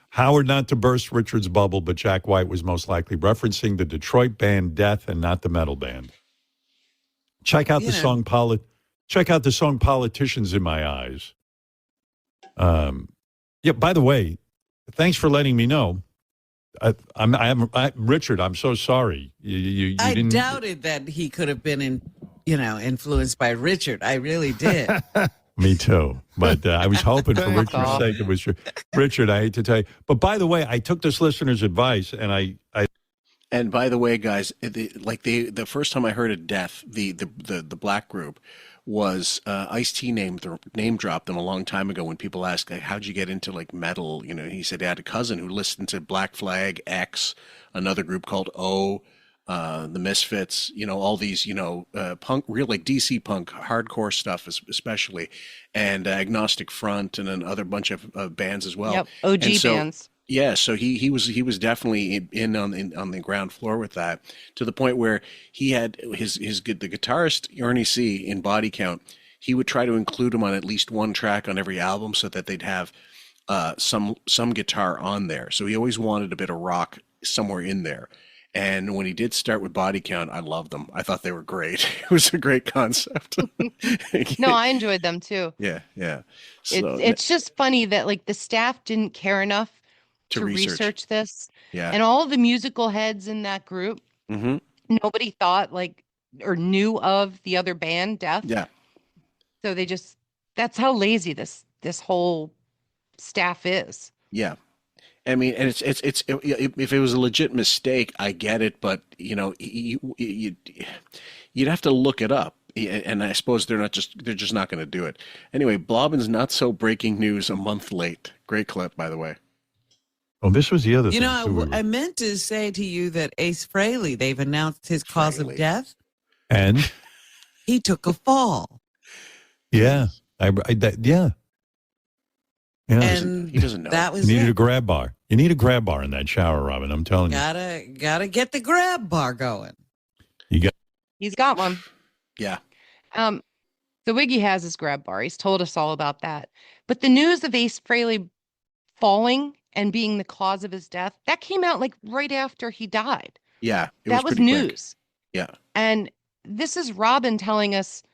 Speaker 8: Howard, not to burst Richard's bubble, but Jack White was most likely referencing the Detroit band Death and not the metal band. Check out the song Politicians in My Eyes. Yeah, by the way, thanks for letting me know. Richard, I'm so sorry. You
Speaker 3: I
Speaker 8: didn't...
Speaker 3: doubted that he could have been influenced by Richard. I really did.
Speaker 8: Me too. But I was hoping for Richard's sake it was Richard. I hate to tell you. But by the way, I took this listener's advice, and I
Speaker 1: And by the way, guys, the first time I heard of Death, the black group, was Ice-T name dropped them a long time ago when people asked, like, how'd you get into like metal? He said he had a cousin who listened to Black Flag, X, another group called O, the Misfits, all these, punk, real like DC punk, hardcore stuff, especially, and Agnostic Front, and another bunch of bands as well.
Speaker 6: Yep. OG
Speaker 1: And so,
Speaker 6: bands.
Speaker 1: yeah, so he was definitely on the ground floor with that, to the point where he had the guitarist Ernie C in Body Count. He would try to include him on at least one track on every album so that they'd have some guitar on there. So he always wanted a bit of rock somewhere in there. And when he did start with Body Count, I loved them. I thought they were great. It was a great concept.
Speaker 6: No, I enjoyed them too.
Speaker 1: Yeah. So
Speaker 6: It's just funny that like the staff didn't care enough
Speaker 1: to
Speaker 6: to
Speaker 1: research.
Speaker 6: research this.
Speaker 1: Yeah.
Speaker 6: And all the musical heads in that group,
Speaker 1: Mm-hmm.
Speaker 6: nobody thought like or knew of the other band, Death.
Speaker 1: Yeah.
Speaker 6: So that's how lazy this whole staff is.
Speaker 1: Yeah. I mean, and it's if it was a legit mistake, I get it, but you'd have to look it up, and I suppose they're just not going to do it anyway. Blobbin's not so breaking news a month late. Great clip, by the way.
Speaker 8: Oh, this was the other thing.
Speaker 3: I meant to say to you that Ace Frehley, they've announced his cause of
Speaker 1: Frehley.
Speaker 3: death.
Speaker 8: And
Speaker 3: He took a fall.
Speaker 8: yeah, yeah.
Speaker 3: And
Speaker 1: he doesn't know.
Speaker 3: that was
Speaker 8: You needed
Speaker 3: it.
Speaker 8: a grab bar. You need a grab bar in that shower, Robin. I'm telling you.
Speaker 3: Gotta get the grab bar going.
Speaker 6: He's got one.
Speaker 1: Yeah.
Speaker 6: So Wiggy has his grab bar. He's told us all about that. But the news of Ace Frehley falling and being the cause of his death, that came out like right after he died.
Speaker 1: Yeah.
Speaker 6: That was
Speaker 1: pretty quick.
Speaker 6: news.
Speaker 1: Yeah.
Speaker 6: And this is Robin telling us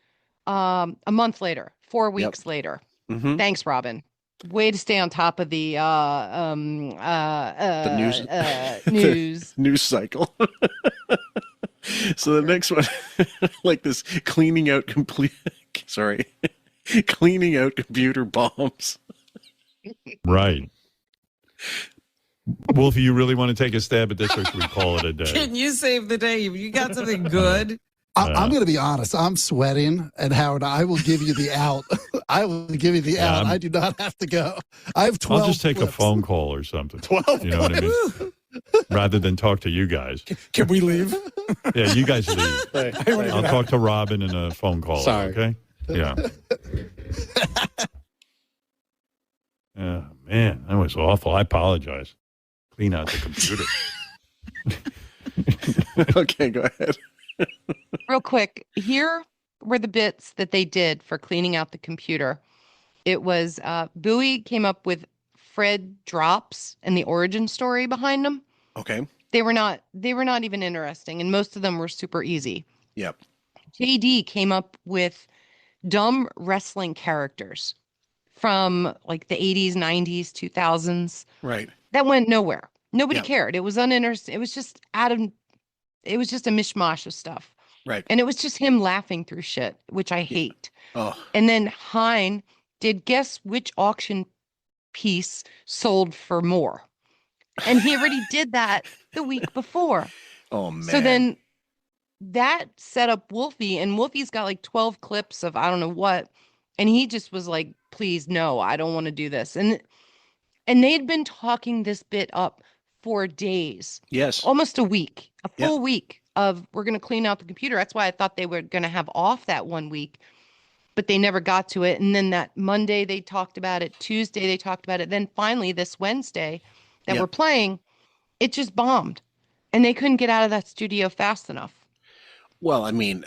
Speaker 6: a month later, 4 weeks later.
Speaker 1: Mm-hmm.
Speaker 6: Thanks, Robin. Way to stay on top of the
Speaker 1: news.
Speaker 6: News.
Speaker 1: News cycle. So the next one, like this, cleaning out computer bombs.
Speaker 8: Right. Wolfie, you really want to take a stab at this, or should we call it a day?
Speaker 3: Can you save the day? If you got something good.
Speaker 11: I'm going to be honest. I'm sweating, and Howard, I will give you the out. I will give you the out. I do not have to go. I have 12
Speaker 8: I'll just take
Speaker 11: clips.
Speaker 8: a phone call or something.
Speaker 11: 12
Speaker 8: You know what I mean? Rather than talk to you guys.
Speaker 10: Can we leave?
Speaker 8: Yeah, you guys leave. I'll talk to Robin in a phone call.
Speaker 5: Sorry.
Speaker 8: Okay? Yeah. Oh, man, that was awful. I apologize. Clean out the computer.
Speaker 1: Okay, go ahead.
Speaker 6: Real quick, here were the bits that they did for cleaning out the computer. It was Bowie came up with Fred drops and the origin story behind them.
Speaker 1: Okay.
Speaker 6: They were not even interesting, and most of them were super easy.
Speaker 1: Yep.
Speaker 6: JD came up with dumb wrestling characters from like the 80s, 90s, 2000s.
Speaker 1: Right.
Speaker 6: That went nowhere. Nobody
Speaker 1: Yep.
Speaker 6: cared. It was uninteresting. It was just it was just a mishmash of stuff.
Speaker 1: Right.
Speaker 6: And it was just him laughing through shit, which I hate.
Speaker 1: Oh.
Speaker 6: And then Hein did guess which auction piece sold for more. And he already did that the week before.
Speaker 1: Oh man.
Speaker 6: So then that set up Wolfie, and Wolfie's got like 12 clips of I don't know what. And he just was like, please, no, I don't want to do this. And they'd been talking this bit up for days.
Speaker 1: Yes.
Speaker 6: Almost a week, a
Speaker 1: Yep.
Speaker 6: full week of we're going to clean out the computer. That's why I thought they were going to have off that 1 week, but they never got to it. And then that Monday they talked about it. Tuesday they talked about it. Then finally this Wednesday that
Speaker 1: Yep.
Speaker 6: we're playing, it just bombed, and they couldn't get out of that studio fast enough.
Speaker 1: Well, I mean,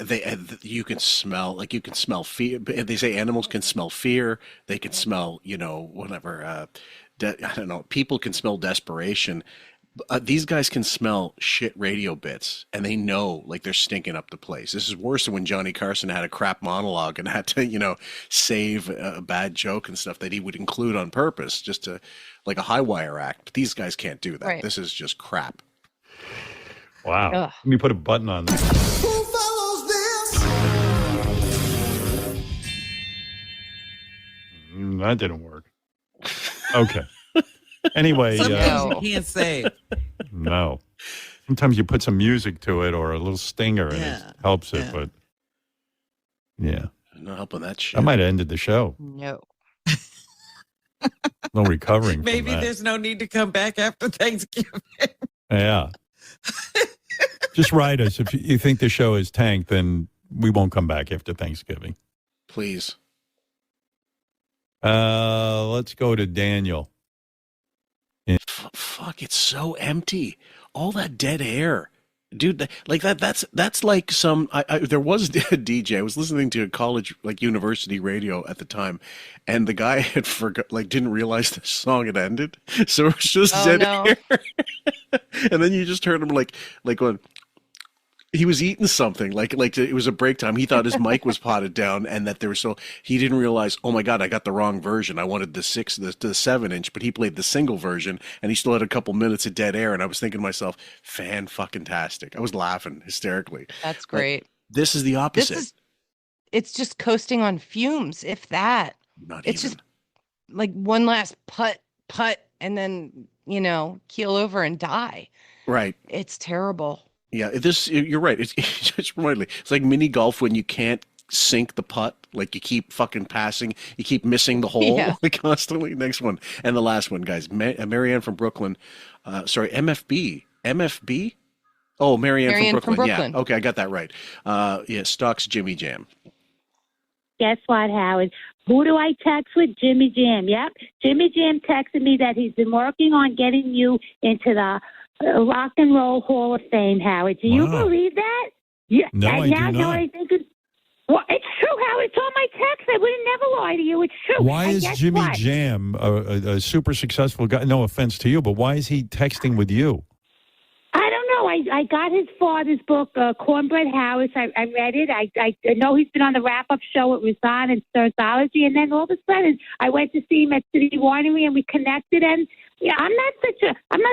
Speaker 1: you can smell fear. They say animals can smell fear. They can smell, whatever. I don't know. People can smell desperation. These guys can smell shit radio bits, and they know like they're stinking up the place. This is worse than when Johnny Carson had a crap monologue and had to, save a bad joke and stuff that he would include on purpose, just to like a high wire act. But these guys can't do that.
Speaker 6: Right.
Speaker 1: This is just crap.
Speaker 8: Wow.
Speaker 6: Ugh.
Speaker 8: Let me put a button on that. That didn't work. Okay. Anyway,
Speaker 3: Some things
Speaker 6: No.
Speaker 3: you can't say.
Speaker 8: no. Sometimes you put some music to it or a little stinger and
Speaker 3: Yeah.
Speaker 8: it helps it,
Speaker 3: Yeah.
Speaker 8: but yeah.
Speaker 1: Not helping that shit.
Speaker 8: I might have ended the show.
Speaker 6: No.
Speaker 8: No recovering
Speaker 3: Maybe
Speaker 8: from that.
Speaker 3: there's no need to come back after Thanksgiving.
Speaker 8: Yeah. Just write us. If you think the show is tanked, then we won't come back after Thanksgiving.
Speaker 1: Please.
Speaker 8: Let's go to Daniel.
Speaker 1: Fuck, it's so empty. All that dead air. Dude, that's like some there was a DJ. I was listening to a college, like university radio at the time, and the guy had didn't realize the song had ended. So it was just dead air. And then you just heard him like going, he was eating something, like it was a break time. He thought his mic was potted down, and that he didn't realize, oh my God, I got the wrong version. I wanted the 7-inch, but he played the single version, and he still had a couple minutes of dead air. And I was thinking to myself, fan-fucking-tastic. I was laughing hysterically.
Speaker 6: That's great.
Speaker 1: This is the opposite.
Speaker 6: It's just coasting on fumes, if that. It's just like one last putt, and then, keel over and die.
Speaker 1: Right.
Speaker 6: It's terrible.
Speaker 1: Yeah, you're right. It just reminded me. It's like mini golf when you can't sink the putt. Like you keep fucking passing, you keep missing the hole constantly. Next one. And the last one, guys. Marianne from Brooklyn. Sorry, MFB? Oh, Marianne from Brooklyn. Yeah, okay, I got that right. Stocks Jimmy Jam.
Speaker 12: Guess what, Howard? Who do I text with? Jimmy Jam. Yep. Jimmy Jam texted me that he's been working on getting you into the Rock and Roll Hall of Fame, Howard. Do you believe that? Yeah.
Speaker 8: No, I do not.
Speaker 12: I think it's true, Howard. It's on my text. I would never lie to you. It's true.
Speaker 8: Why is Jimmy Jam a super successful guy? No offense to you, but why is he texting with you?
Speaker 12: I don't know. I got his father's book, Cornbread House. I read it. I know he's been on the wrap-up show at Razan and Sturzology, and then all of a sudden I went to see him at City Winery, and we connected, and I'm not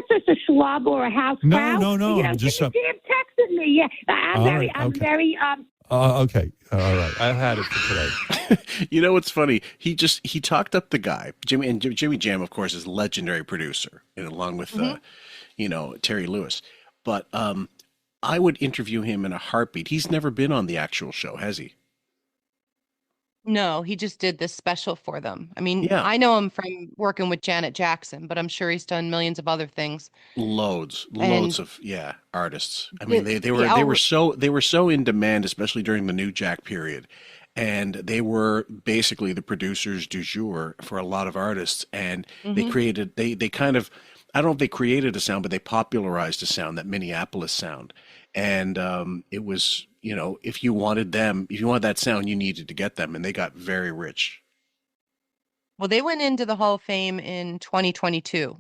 Speaker 12: such a schlub or a house cow.
Speaker 8: No.
Speaker 12: You know,
Speaker 8: just
Speaker 12: Jimmy Jam texted me. Yeah, I'm very.
Speaker 8: Okay. All right. I had it for today.
Speaker 1: You know what's funny? He talked up the guy, Jimmy, and Jimmy Jam, of course, is a legendary producer, and along with Terry Lewis. But I would interview him in a heartbeat. He's never been on the actual show, has he?
Speaker 6: No, he just did this special for them. I mean, I know him from working with Janet Jackson, but I'm sure he's done millions of other things.
Speaker 1: Loads of artists. I mean, they were so in demand, especially during the New Jack period, and they were basically the producers du jour for a lot of artists. And they created they kind of, I don't know if they created a sound, but they popularized a sound, that Minneapolis sound. And it was, if you wanted that sound, you needed to get them, and they got very rich.
Speaker 6: Well, they went into the Hall of Fame in 2022.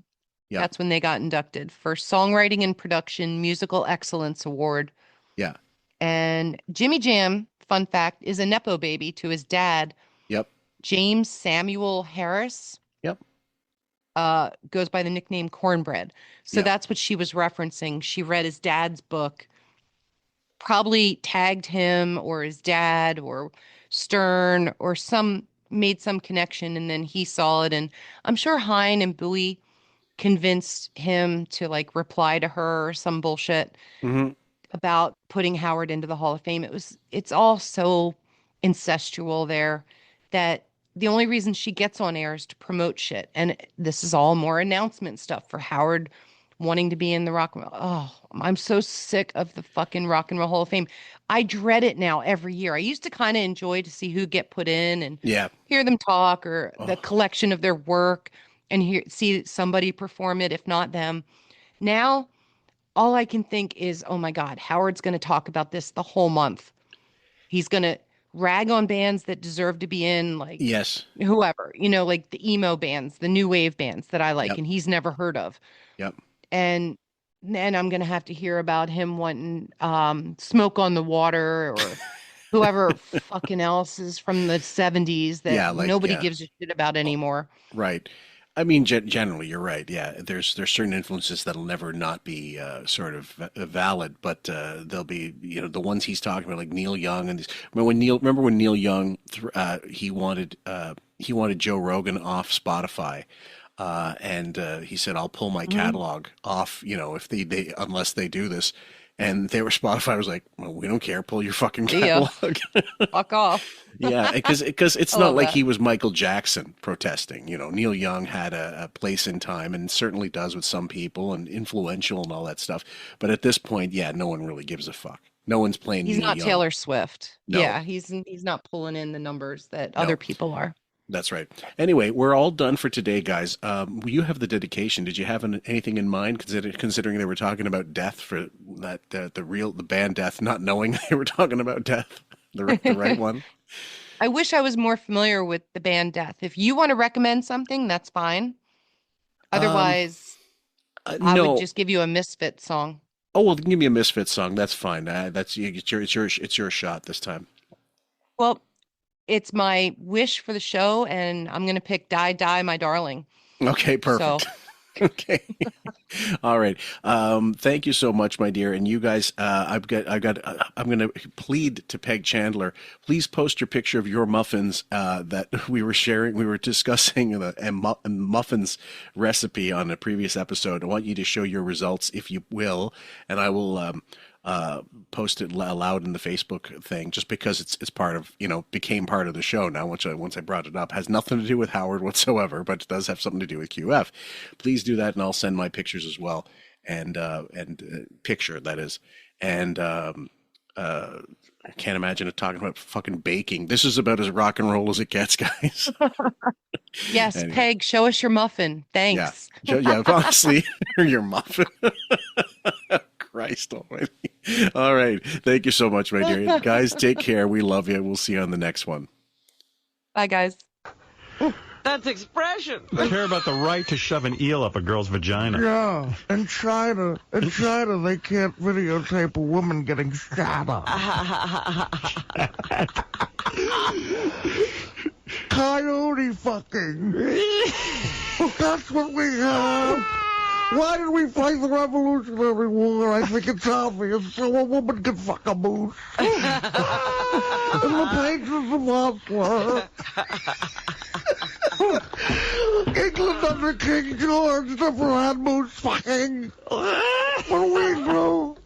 Speaker 6: Yeah. That's when they got inducted for Songwriting and Production Musical Excellence Award.
Speaker 1: Yeah.
Speaker 6: And Jimmy Jam, fun fact, is a Nepo baby to his dad.
Speaker 1: Yep.
Speaker 6: James Samuel Harris.
Speaker 1: Yep.
Speaker 6: Goes by the nickname Cornbread. So that's what she was referencing. She read his dad's book, probably tagged him or his dad or Stern or made some connection, and then he saw it. And I'm sure Hine and Bowie convinced him to reply to her or some bullshit about putting Howard into the Hall of Fame. It's all so incestual there that the only reason she gets on air is to promote shit. And this is all more announcement stuff for Howard wanting to be in the Rock and Roll. Oh, I'm so sick of the fucking Rock and Roll Hall of Fame. I dread it now every year. I used to kind of enjoy to see who get put in and hear them talk, or the collection of their work, and see somebody perform it, if not them. Now, all I can think is, oh my God, Howard's going to talk about this the whole month. He's going to rag on bands that deserve to be in, whoever, like the emo bands, the new wave bands that I like, and he's never heard of.
Speaker 1: Yep.
Speaker 6: And then I'm going to have to hear about him wanting Smoke on the Water, or whoever fucking else is from the 70s that nobody gives a shit about anymore.
Speaker 1: Right. I mean, generally, you're right. Yeah, there's certain influences that'll never not be sort of valid, but they'll be, the ones he's talking about, like Neil Young and these. Remember when Neil Young he wanted Joe Rogan off Spotify, and he said, "I'll pull my catalog off, if they unless they do this." And they were Spotify was like, well, we don't care. Pull your fucking
Speaker 6: Yeah.
Speaker 1: catalog.
Speaker 6: Fuck off.
Speaker 1: Yeah, because it's
Speaker 6: I
Speaker 1: not
Speaker 6: love
Speaker 1: like
Speaker 6: that.
Speaker 1: he was Michael Jackson protesting. You know, Neil Young had a place in time and certainly does with some people and influential and all that stuff. But at this point, yeah, no one really gives a fuck. No one's playing
Speaker 6: He's
Speaker 1: Neil
Speaker 6: not
Speaker 1: Young.
Speaker 6: Taylor Swift.
Speaker 1: No.
Speaker 6: Yeah, he's not pulling in the numbers that other people are.
Speaker 1: That's right. Anyway, we're all done for today, guys. You have the dedication. Did you have anything in mind, considering they were talking about death for that the band Death, not knowing they were talking about death, the right one?
Speaker 6: I wish I was more familiar with the band Death. If you want to recommend something, that's fine. Otherwise, I
Speaker 1: no.
Speaker 6: would just give you a Misfit song.
Speaker 1: Oh well, give me a Misfit song. That's fine. It's your shot this time.
Speaker 6: Well, it's my wish for the show, and I'm going to pick Die, Die, My Darling.
Speaker 1: Okay, perfect.
Speaker 6: So.
Speaker 1: Okay. All right. Thank you so much, my dear. And you guys, I'm going to plead to Peg Chandler. Please post your picture of your muffins that we were sharing. We were discussing the muffins recipe on a previous episode. I want you to show your results, if you will, and I will post it aloud in the Facebook thing, just because it's part of, became part of the show now. Once I brought it up, has nothing to do with Howard whatsoever, but it does have something to do with QF. Please do that, and I'll send my pictures as well, and picture that is, and I can't imagine it talking about fucking baking. This is about as rock and roll as it gets, guys.
Speaker 6: Yes,
Speaker 1: Anyway.
Speaker 6: Peg, show us your muffin. Thanks.
Speaker 1: Yeah, honestly, your muffin. Christ almighty. All right. Thank you so much, my dear. Guys, take care. We love you. We'll see you on the next one.
Speaker 6: Bye, guys.
Speaker 4: That's expression.
Speaker 2: I care about the right to shove an eel up a girl's vagina.
Speaker 13: Yeah, in China, they can't videotape a woman getting shot up. Coyote fucking. That's what we have. Why did we fight the Revolutionary War? I think it's obvious, so a woman can fuck a moose. In the pages of Osler. England under King George never had moose fucking. What do we do?